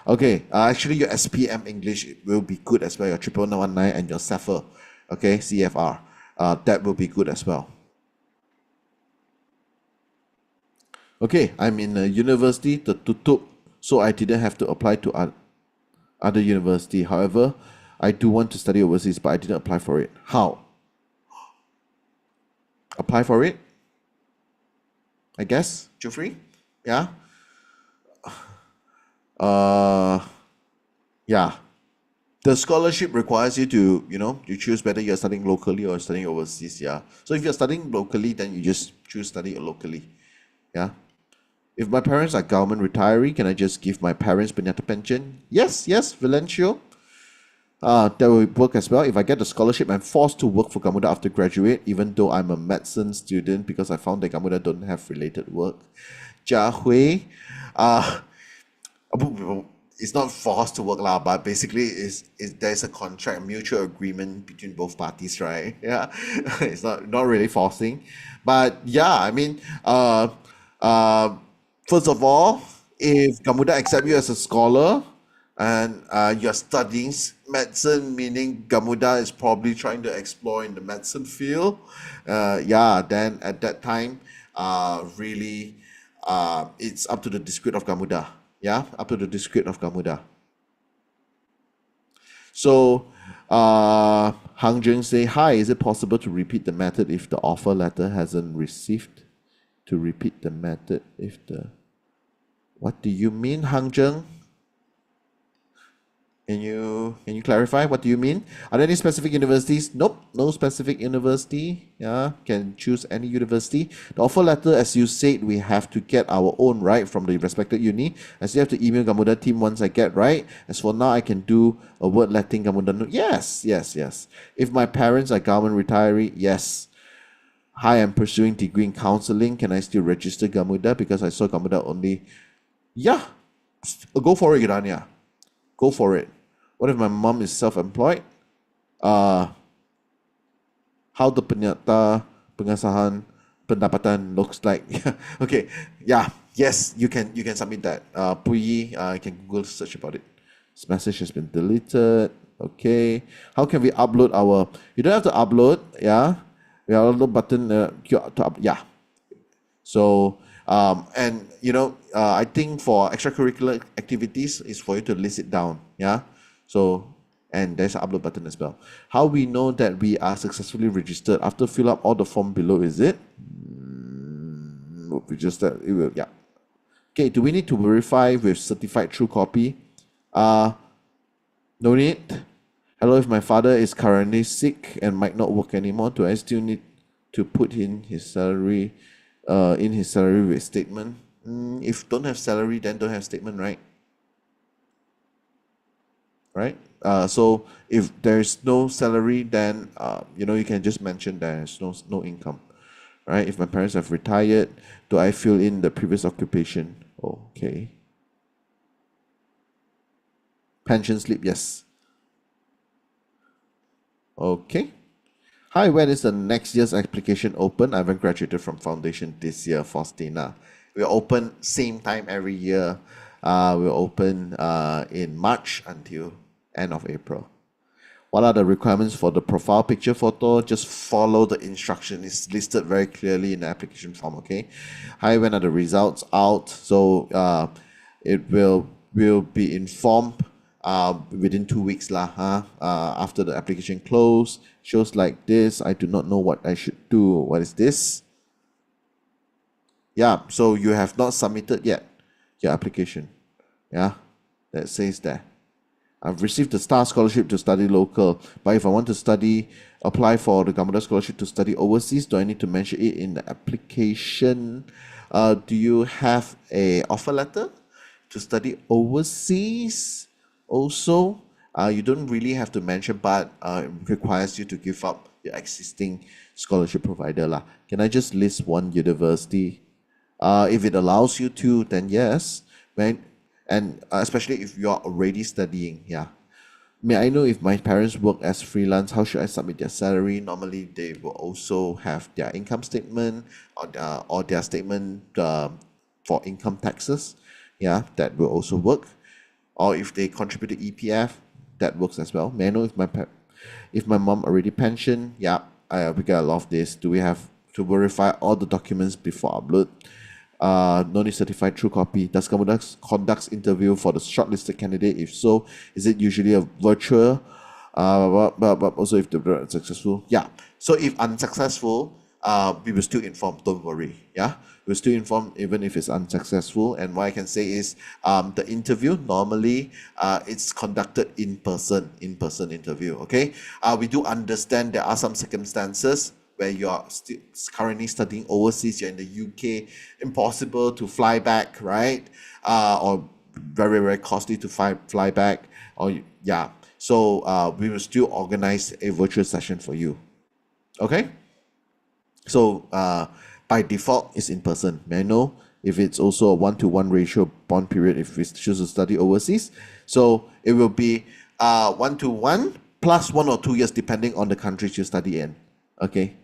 A: Okay, actually your SPM English will be good as well. Your 1919 and your CFR, okay, CFR, that will be good as well. Okay, I'm in a university, the tutup, so I didn't have to apply to other university. However, I do want to study overseas, but I didn't apply for it. How? Apply for it? I guess, Jeffrey? Yeah? Yeah. The scholarship requires you to, you choose whether you're studying locally or studying overseas, yeah. So if you're studying locally, then you just choose study locally, yeah. If my parents are government retiree, can I just give my parents penyata pension? Yes, Valencio. That will work as well. If I get the scholarship, I'm forced to work for Gamuda after graduate, even though I'm a medicine student, because I found that Gamuda don't have related work. Jia Hui, it's not forced to work lah, but basically is there's a contract, mutual agreement between both parties, right? Yeah, it's not really forcing, but yeah, I mean, uh, first of all, if Gamuda accept you as a scholar and you're studying medicine, meaning Gamuda is probably trying to explore in the medicine field, yeah, then at that time, really, it's up to the discreet of Gamuda. Yeah, up to the discreet of Gamuda. So, Hang Jung say, hi, is it possible to repeat the method if the offer letter hasn't received? To repeat the method if the... What do you mean, Hang Jung? Can you clarify what do you mean? Are there any specific universities? Nope, no specific university. Yeah, can choose any university. The offer letter, as you said, we have to get our own, right, from the respected uni. I still have to email Gamuda team once I get, right. As for now, I can do a word letting Gamuda know. Yes. If my parents are government retiree, yes. Hi, I'm pursuing degree in counseling. Can I still register Gamuda because I saw Gamuda only? Yeah, go for it, Girania. Go for it. What if my mom is self-employed? How the pengasahan pendapatan looks like? Okay, yeah, yes, you can submit that. Puyi, you can Google search about it. This message has been deleted. Okay, how can we upload our? You don't have to upload. Yeah, we have a little button to up. Yeah. So and I think for extracurricular activities is for you to list it down. Yeah. So, and there's an upload button as well. How we know that we are successfully registered after fill up all the form below, is it? We just it will, yeah. Okay, do we need to verify with certified true copy? No need. Hello, if my father is currently sick and might not work anymore, do I still need to put in his salary with statement? If don't have salary, then don't have statement, right? Right? So if there's no salary, then you can just mention there's no income, right? If my parents have retired, do I fill in the previous occupation? Okay. Pension slip, yes. Okay. Hi, when is the next year's application open? I haven't graduated from foundation this year, Faustina. We're open same time every year. We're open in March until end of April. What are the requirements for the profile picture photo? Just follow the instruction. It's listed very clearly in the application form, okay? Hi, when are the results out? So it will be informed within 2 weeks after the application close. Shows like this. I do not know what I should do. What is this? Yeah, so you have not submitted yet your application. Yeah, that says there. I've received the STAR scholarship to study local, but if I want to apply for the Gamuda scholarship to study overseas, do I need to mention it in the application? Do you have a offer letter to study overseas? Also, you don't really have to mention, but it requires you to give up your existing scholarship provider lah. Can I just list one university? If it allows you to, then yes. And especially if you are already studying, yeah. May I know if my parents work as freelance, how should I submit their salary? Normally, they will also have their income statement or their statement for income taxes. Yeah, that will also work. Or if they contribute to EPF, that works as well. May I know if my mom already pensioned? Yeah, we get a lot of this. Do we have to verify all the documents before upload? No need certified true copy. Does Gamuda conduct interview for the shortlisted candidate? If so, is it usually a virtual? But also if they're successful, yeah. So if unsuccessful, we will still inform. Don't worry, yeah. We'll still inform even if it's unsuccessful. And what I can say is, the interview normally it's conducted in person interview. Okay. We do understand there are some circumstances where you are still currently studying overseas, you're in the UK, impossible to fly back, right? Or very, very costly to fly back. Yeah. So we will still organize a virtual session for you. Okay? So by default is in person. May I know if it's also a 1-to-1 ratio bond period if we choose to study overseas? So it will be 1-to-1 plus 1 or 2 years depending on the countries you study in. Okay.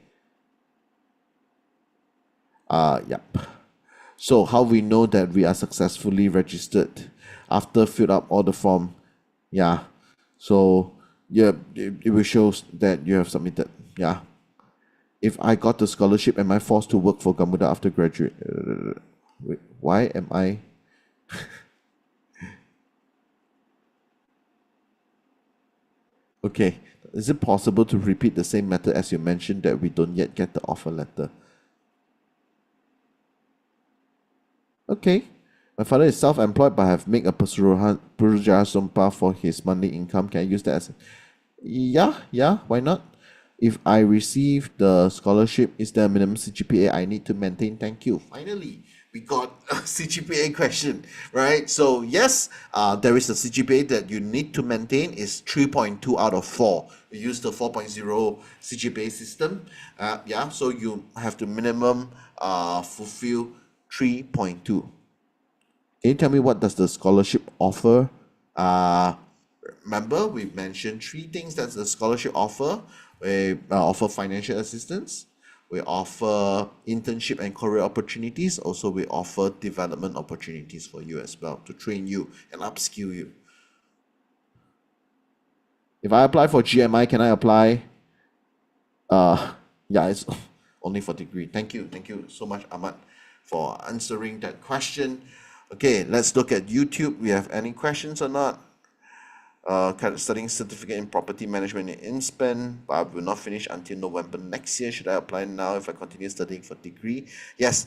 A: Yep. So how we know that we are successfully registered after filled up all the form? Yeah. So yeah, it will show that you have submitted. Yeah. If I got the scholarship, am I forced to work for Gamuda after graduate? Wait, why am I? Okay. Is it possible to repeat the same method as you mentioned that we don't yet get the offer letter? Okay. My father is self-employed but have made a Purujara Sumpah for his monthly income. Can I use that as... Yeah, why not? If I receive the scholarship, is there a minimum CGPA I need to maintain? Thank you. Finally, we got a CGPA question, right? So yes, there is a CGPA that you need to maintain is 3.2 out of 4. We use the 4.0 CGPA system. Yeah, so you have to minimum fulfill 3.2. Can you tell me what does the scholarship offer? Uh, Remember, we mentioned three things that the scholarship offer. We offer financial assistance. We offer internship and career opportunities. Also, we offer development opportunities for you as well to train you and upskill you. If I apply for GMI, can I apply? Yeah, it's only for degree. Thank you so much, Ahmad, for answering that question. Okay, let's look at YouTube. We have any questions or not? Studying certificate in property management in InSpan, but I will not finish until November next year. Should I apply now if I continue studying for degree? Yes.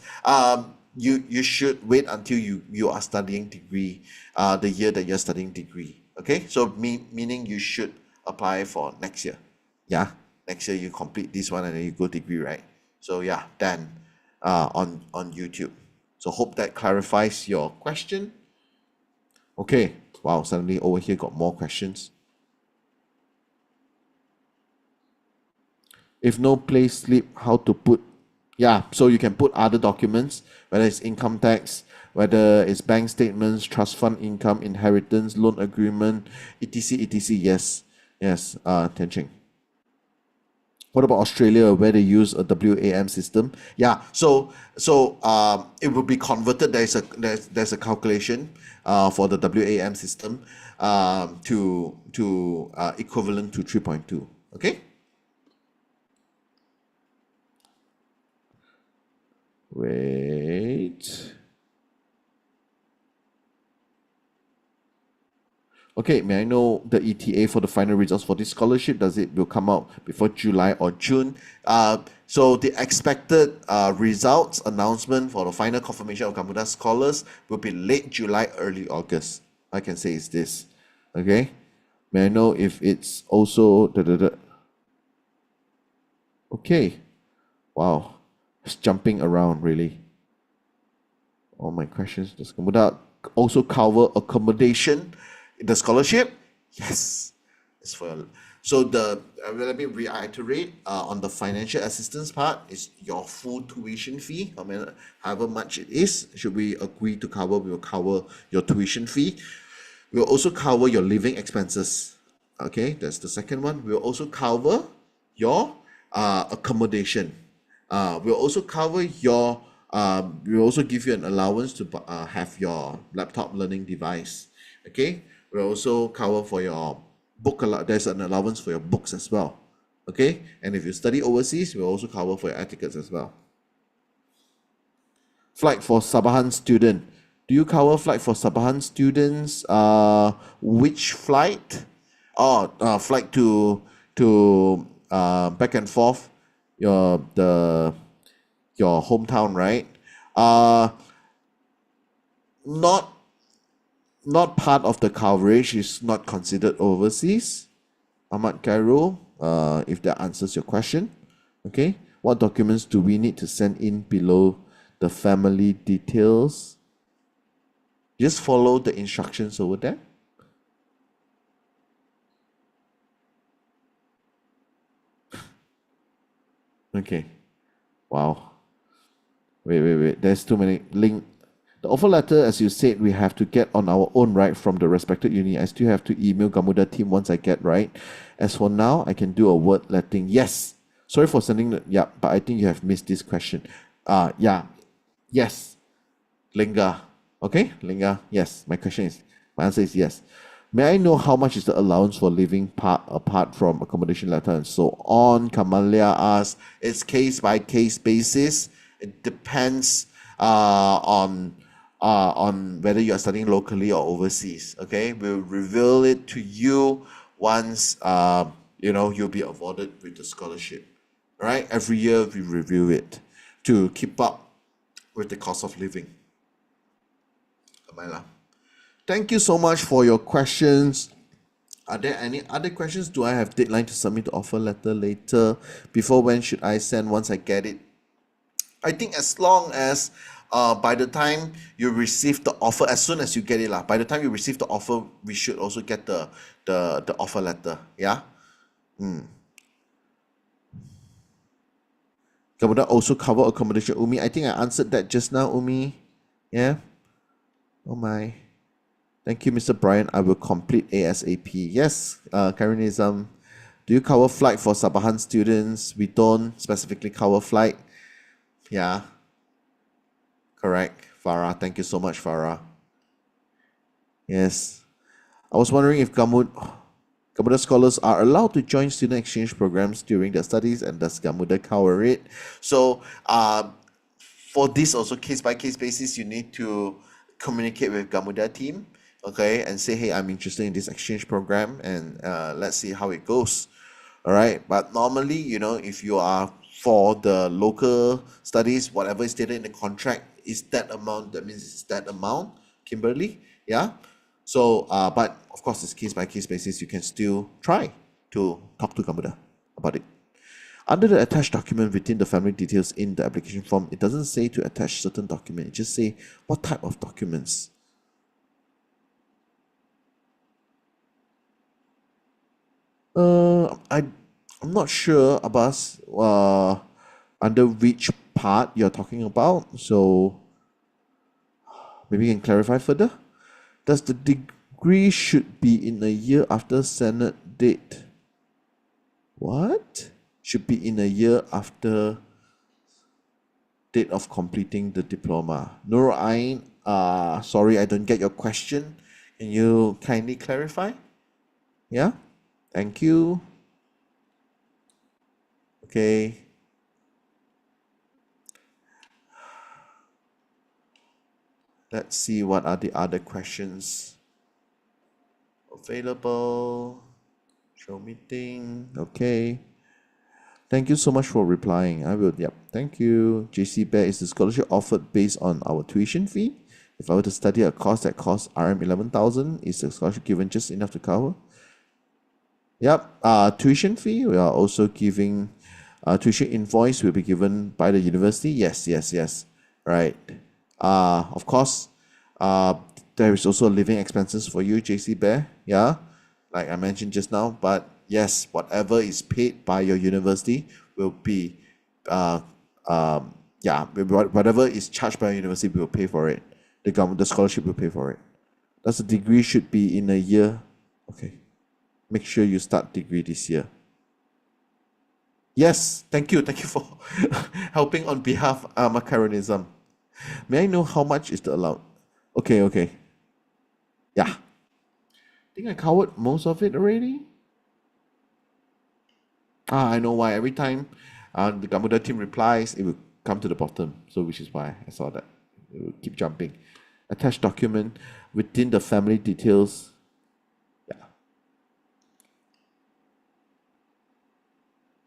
A: You should wait until you are studying degree, the year that you're studying degree. Okay, so meaning you should apply for next year. Yeah, next year you complete this one and then you go degree, right? So yeah, then on YouTube. So hope that clarifies your question. Okay. Wow, suddenly over here got more questions. If no pay slip, how to put? Yeah, so you can put other documents, whether it's income tax, whether it's bank statements, trust fund income, inheritance, loan agreement, etc. Yes, Tian Cheng. What about Australia, where they use a WAM system? Yeah, so it will be converted. There's a calculation for the WAM system to equivalent to 3.2. Okay. Wait. Okay, may I know the ETA for the final results for this scholarship? Does it will come out before July or June? So the expected results announcement for the final confirmation of Gamuda scholars will be late July, early August. I can say is this. Okay. May I know if it's also Okay. Wow. It's jumping around really. All my questions. Does Gamuda also cover accommodation in the scholarship? Yes. It's for so the let me reiterate on the financial assistance part is your full tuition fee. I mean, however much it is, should we agree to cover, we will cover your tuition fee. We'll also cover your living expenses. Okay, that's the second one. We'll also cover your accommodation. We'll also cover your. We'll also give you an allowance to have your laptop learning device. Okay. We'll also cover for your book. There's an allowance for your books as well. Okay. And if you study overseas, we'll also cover for your air tickets as well. Flight for Sabahan student. Do you cover flight for Sabahan students? Which flight? Oh, flight to back and forth your hometown, right? Not not part of the coverage is not considered overseas. Ahmad Cairo, if that answers your question. Okay. What documents do we need to send in below the family details? Just follow the instructions over there. Okay. Wow. Wait. There's too many link. The offer letter, as you said, we have to get on our own, right, from the respected uni. I still have to email Gamuda team once I get right. As for now, I can do a word letting. Yes. Sorry for sending the yeah, but I think you have missed this question. Yeah. Yes. Linga. Okay? Linga. Yes. My answer is yes. May I know how much is the allowance for living apart from accommodation letter and so on? Kamalia asks, it's case by case basis. It depends on whether you are studying locally or overseas. Okay, we'll reveal it to you once you'll be awarded with the scholarship. All right, every year we review it to keep up with the cost of living. Kamala. Thank you so much for your questions. Are there any other questions? Do I have deadline to submit the offer letter later? Before when should I send once I get it? I think as long as by the time you receive the offer, as soon as you get it, by the time you receive the offer, we should also get the offer letter. Yeah? Gamuda also cover accommodation. Umi, I think I answered that just now, Umi. Yeah? Oh my. Thank you, Mr. Brian. I will complete ASAP. Yes, Karinism. Do you cover flight for Sabahan students? We don't specifically cover flight. Yeah. Correct. Farah. Thank you so much, Farah. Yes. I was wondering if Gamuda scholars are allowed to join student exchange programs during their studies, and does Gamuda cover it? So, for this also case by case basis, you need to communicate with Gamuda team, okay, and say, hey, I'm interested in this exchange program, and let's see how it goes. All right. But normally, if you are for the local studies, whatever is stated in the contract is that amount. That means it's that amount, Kimberly. Yeah. So, but of course, it's case by case basis. You can still try to talk to Gamuda about it. Under the attached document within the family details in the application form, it doesn't say to attach certain document. It just say what type of documents. I'm not sure, Abbas, under which part you're talking about. So maybe you can clarify further. Does the degree should be in a year after Senate date? What? Should be in a year after date of completing the diploma. Nur Ain, sorry, I don't get your question. Can you kindly clarify? Yeah? Thank you. Okay. Let's see what are the other questions available. Show meeting. Okay. Thank you so much for replying. I will. Yep. Thank you. JC Bear, is the scholarship offered based on our tuition fee? If I were to study a course that costs RM 11,000, is the scholarship given just enough to cover? Yep. Tuition fee. We are also giving tuition invoice will be given by the university. Yes. Right. Of course, there is also living expenses for you, JC Bear. Yeah, like I mentioned just now. But yes, whatever is paid by your university will be, whatever is charged by your university will pay for it. The scholarship will pay for it. Does the degree should be in a year? Okay, make sure you start degree this year. Yes, thank you for helping on behalf of Macaronism. May I know how much is the allowed? Okay. Yeah. I think I covered most of it already. I know why. Every time the Gamuda team replies, it will come to the bottom. So which is why I saw that. It will keep jumping. Attached document within the family details. Yeah.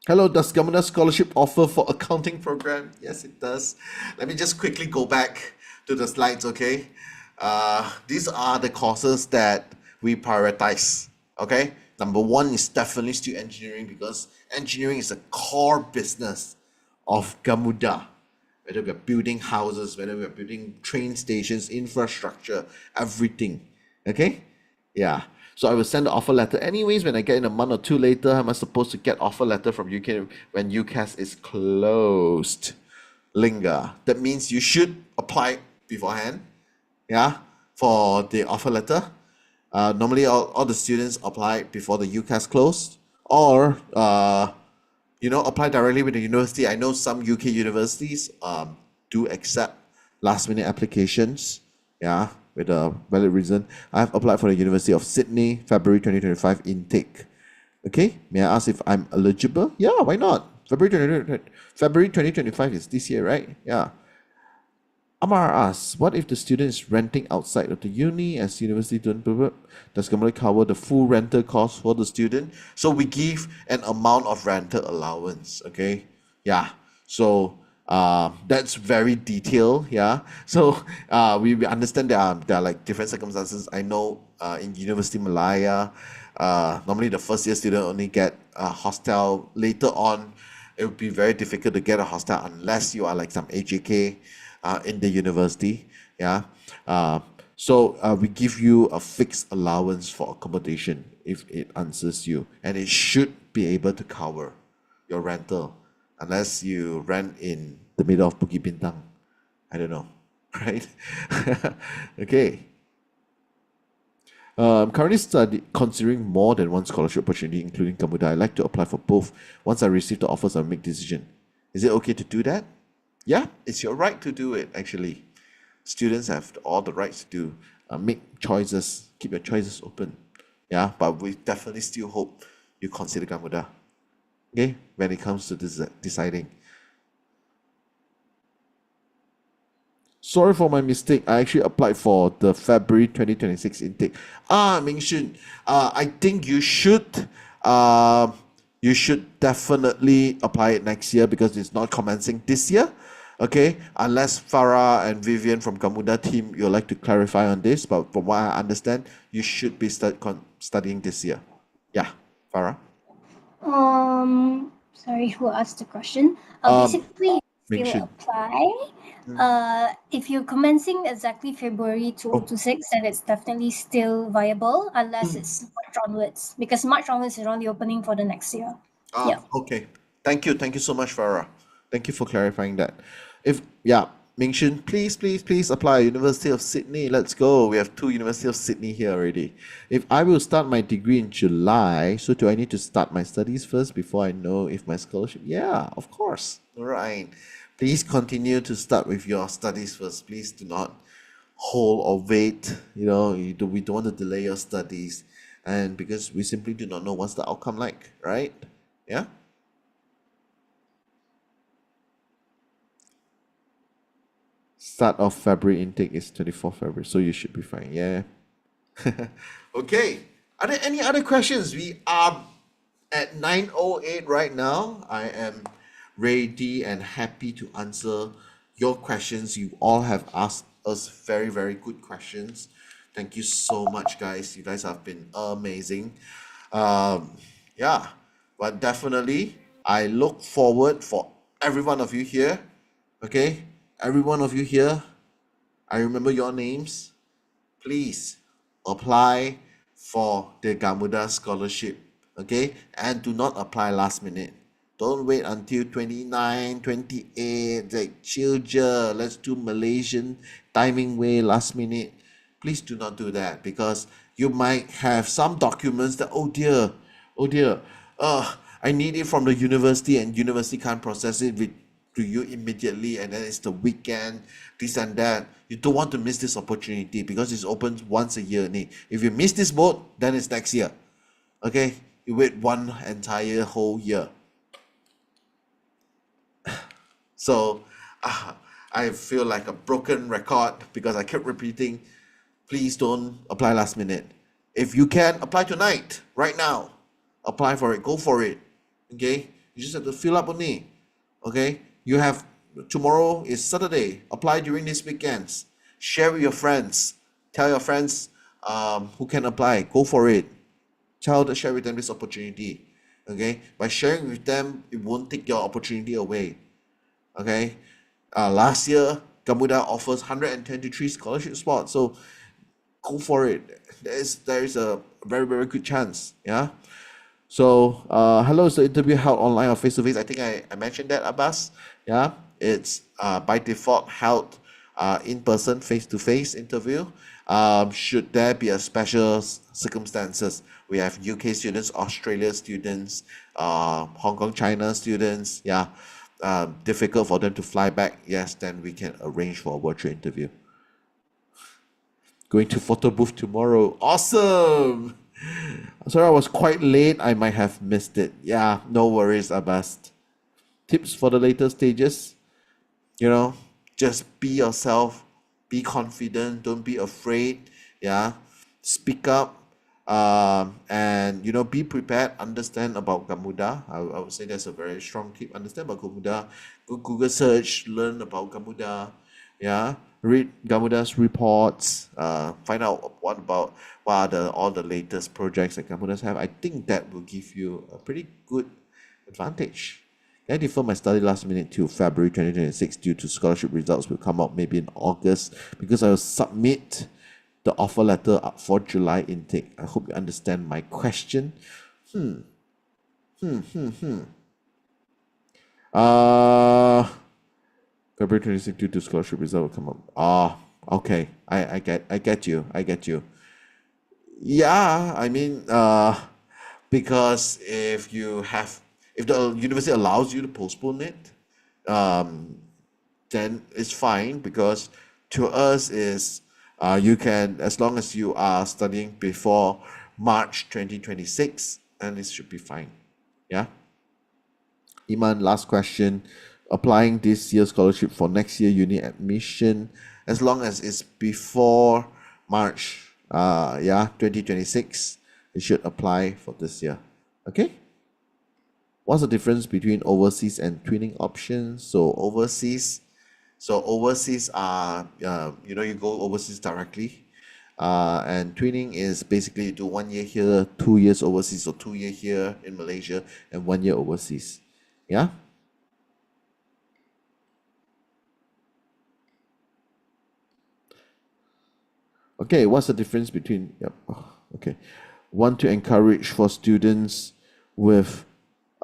A: Hello, does Gamuda scholarship offer for accounting program? Yes, it does. Let me just quickly go back to the slides, okay? These are the courses that we prioritize, okay? Number one is definitely still engineering, because engineering is a core business of Gamuda. Whether we're building houses, whether we're building train stations, infrastructure, everything, okay? Yeah. So I will send the offer letter anyways. When I get in a month or two later, am I supposed to get offer letter from UK when UCAS is closed? linger. That means you should apply beforehand, yeah, for the offer letter. Normally, all the students apply before the UCAS closed, or apply directly with the university. I know some UK universities do accept last minute applications, yeah, with a valid reason. I've applied for the University of Sydney, February 2025 intake. Okay, may I ask if I'm eligible? Yeah, why not? February 2025 is this year, right? Yeah. Amar asks, what if the student is renting outside of the uni as university don't does Gamuda cover the full rental cost for the student? So we give an amount of rental allowance, okay? Yeah. So that's very detailed, yeah. So we understand there are like different circumstances. I know in University Malaya, normally the first year student only get a hostel. Later on, it would be very difficult to get a hostel unless you are like some AJK in the university. Yeah. So we give you a fixed allowance for accommodation if it answers you, and it should be able to cover your rental, unless you rent in the middle of Bukit Bintang. I don't know, right? Okay. I'm currently considering more than one scholarship opportunity, including Gamuda. I'd like to apply for both. Once I receive the offers, I'll make decision. Is it okay to do that? Yeah, it's your right to do it, actually. Students have all the rights to make choices, keep your choices open. Yeah, but we definitely still hope you consider Gamuda, okay, when it comes to deciding. Sorry for my mistake. I actually applied for the February 2026 intake. Ming Shun, I think you should definitely apply it next year because it's not commencing this year. Okay, unless Farah and Vivian from Gamuda team, you'd like to clarify on this, but from what I understand, you should be studying this year. Yeah, Farah.
B: Sorry, who asked the question? Basically,
A: Ming
B: still
A: Shun.
B: apply. If you're commencing exactly February 2026, then it's definitely still viable unless it's March onwards, because March onwards is only opening for the next year. Yeah.
A: Okay. Thank you so much, Farah. Thank you for clarifying that. Ming Shun, please apply University of Sydney. Let's go. We have two University of Sydney here already. If I will start my degree in July, so do I need to start my studies first before I know if my scholarship? Yeah, of course. All right. Please continue to start with your studies first. Please do not hold or wait. We don't want to delay your studies, and because we simply do not know what's the outcome like, right? Yeah. Start of February intake is 24th February, so you should be fine. Yeah. Okay. Are there any other questions? We are at 9:08 right now. I am ready and happy to answer your questions. You all have asked us very, very good questions. Thank you so much, guys. You guys have been amazing. Yeah, but definitely, I look forward for every one of you here. Okay, every one of you here. I remember your names. Please apply for the Gamuda scholarship. Okay, and do not apply last minute. Don't wait until 29, 28, like chill. Let's do Malaysian timing way last minute. Please do not do that, because you might have some documents that, oh dear, I need it from the university, and university can't process it to you immediately, and then it's the weekend, this and that. You don't want to miss this opportunity because it's open once a year. If you miss this boat, then it's next year. Okay, you wait one entire whole year. So I feel like a broken record because I kept repeating, please don't apply last minute. If you can, apply tonight, right now. Apply for it, go for it. Okay, you just have to fill up only. Okay, you have, tomorrow is Saturday. Apply during these weekends. Share with your friends. Tell your friends who can apply. Go for it. Share with them this opportunity. Okay, by sharing with them, it won't take your opportunity away. Okay, last year Gamuda offers 123 scholarship spots, so go for it. There is a very, very good chance. Yeah. So hello, is the interview held online or face to face? I think I mentioned that, Abbas. Yeah. it's by default held in person, face-to-face interview. Should there be a special circumstances, we have UK students, Australia students, Hong Kong, China students. Yeah, difficult for them to fly back. Yes, then we can arrange for a virtual interview. Going to photo booth tomorrow. Awesome. Sorry, I was quite late. I might have missed it. Yeah, no worries, Abbas. Tips for the later stages, just be yourself, be confident, don't be afraid. Yeah, speak up, and be prepared, understand about Gamuda. I would say that's a very strong tip. Understand about Gamuda, go Google search, learn about Gamuda. Yeah, read Gamuda's reports, find out what are all the latest projects that Gamudas have. I think that will give you a pretty good advantage. I defer my study last minute to February 2026 due to scholarship results will come out maybe in August, because I will submit the offer letter up for July intake. I hope you understand my question. February 26 due to scholarship result will come up. Okay. I get you. Yeah, I mean, because if the university allows you to postpone it, then it's fine, because to us is you can, as long as you are studying before March 2026, and it should be fine. Yeah. Iman, last question. Applying this year's scholarship for next year uni admission, as long as it's before March 2026, it should apply for this year. Okay. What's the difference between overseas and twinning options? So overseas are you go overseas directly, and twinning is basically you do 1 year here, 2 years overseas, or 2 year here in Malaysia and 1 year overseas. Yeah. Okay, what's the difference between? Yep. Okay, want to encourage for students with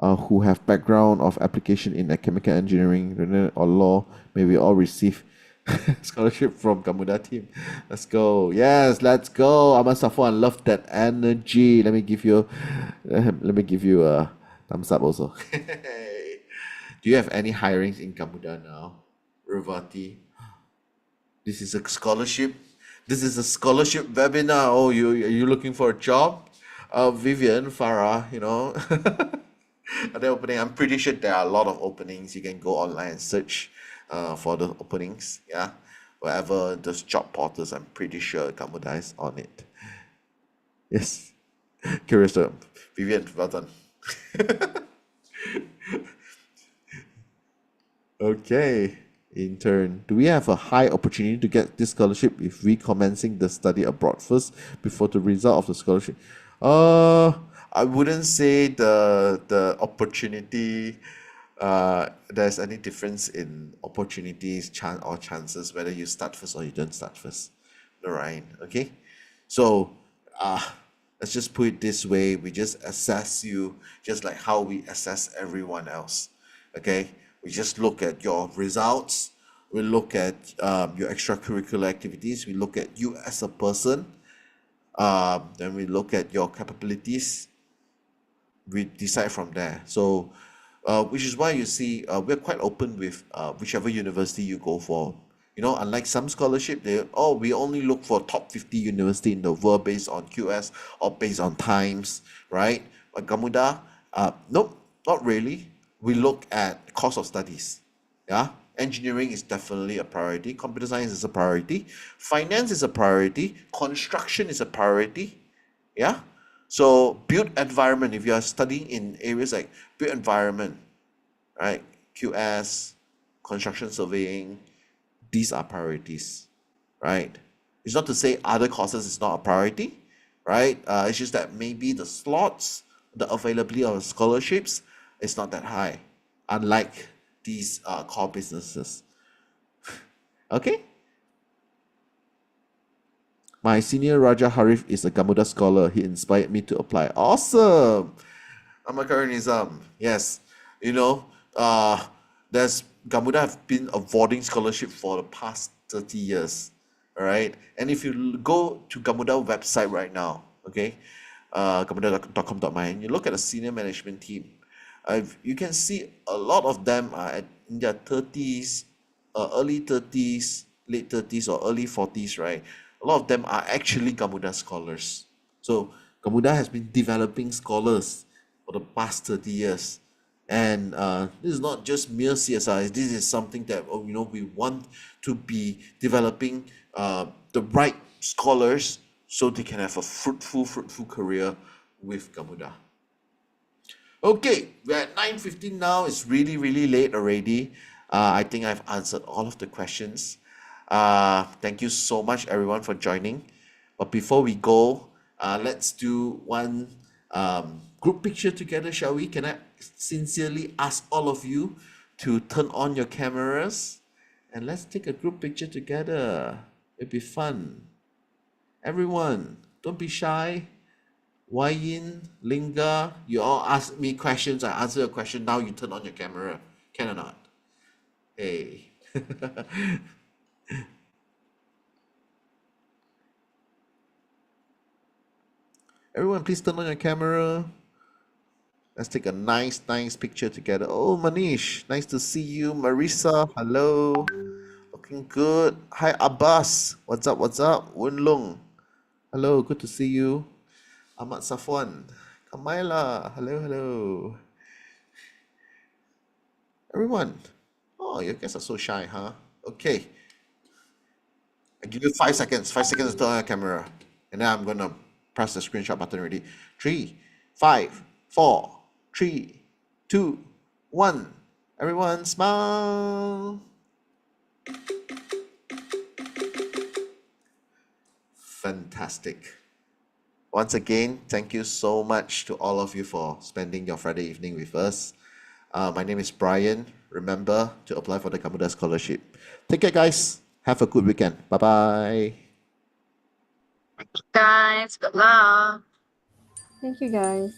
A: who have background of application in chemical engineering or law, may we all receive scholarship from Gamuda team. Let's go. Yes, let's go. Ahmad Safwan, love that energy. Let me give you a thumbs up also. Do you have any hirings in Gamuda now, Revati? This is a scholarship. This is a scholarship webinar. Oh, are you looking for a job? Vivian, Farah, are they opening? I'm pretty sure there are a lot of openings. You can go online and search for the openings. Yeah, wherever those job portals, I'm pretty sure Gamuda is on it. Yes, curious. Vivian, well done. Okay, intern. Do we have a high opportunity to get this scholarship if we commencing the study abroad first before the result of the scholarship? I wouldn't say the opportunity. There's any difference in opportunities, chances whether you start first or you don't start first. All right. Okay. So, let's just put it this way: we just assess you just like how we assess everyone else. Okay. We just look at your results. We look at your extracurricular activities. We look at you as a person. Then we look at your capabilities. We decide from there. So, which is why you see we're quite open with whichever university you go for. Unlike some scholarship, we only look for top 50 university in the world based on QS or based on times, right? But Gamuda, nope, not really. We look at course of studies. Yeah, engineering is definitely a priority. Computer science is a priority. Finance is a priority. Construction is a priority. Yeah. So built environment, if you are studying in areas like built environment, right? QS, construction surveying, these are priorities, right? It's not to say other courses is not a priority, right? It's just that maybe the slots, the availability of scholarships is not that high, unlike these core businesses. Okay? My senior Raja Harif is a Gamuda scholar. He inspired me to apply. Awesome! Amakaranizam. Yes. There's Gamuda have been awarding scholarship for the past 30 years. All right. And if you go to Gamuda website right now, okay, gamuda.com.my, and you look at the senior management team, you can see a lot of them are in their 30s, early 30s, late 30s, or early 40s, right? A lot of them are actually Gamuda scholars. So Gamuda has been developing scholars for the past 30 years. And this is not just mere CSI. This is something that we want to be developing the right scholars so they can have a fruitful career with Gamuda. Okay, we're at 9:15 now. It's really late already. I think I've answered all of the questions. Thank you so much, everyone, for joining. But before we go, let's do one group picture together, shall we? Can I sincerely ask all of you to turn on your cameras and let's take a group picture together? It'd be fun. Everyone, don't be shy. Wai Yin, Linga, you all ask me questions, I answer your question, now you turn on your camera. Can or not? Hey. Everyone, please turn on your camera. Let's take a nice picture together. Oh, Manish, nice to see you. Marisa, hello. Looking good. Hi, Abbas. What's up? Wen Long. Hello, good to see you. Ahmad Safwan. Kamaila, hello. Everyone. Oh, you guys are so shy, huh? Okay. I give you 5 seconds. 5 seconds to turn on your camera. And then I'm gonna press the screenshot button already. 3, 5, 4, 3, 2, 1. Everyone smile. Fantastic. Once again, thank you so much to all of you for spending your Friday evening with us. My name is Brian. Remember to apply for the Gamuda Scholarship. Take care, guys. Have a good weekend. Bye-bye.
F: Guys, good luck.
E: Thank you guys.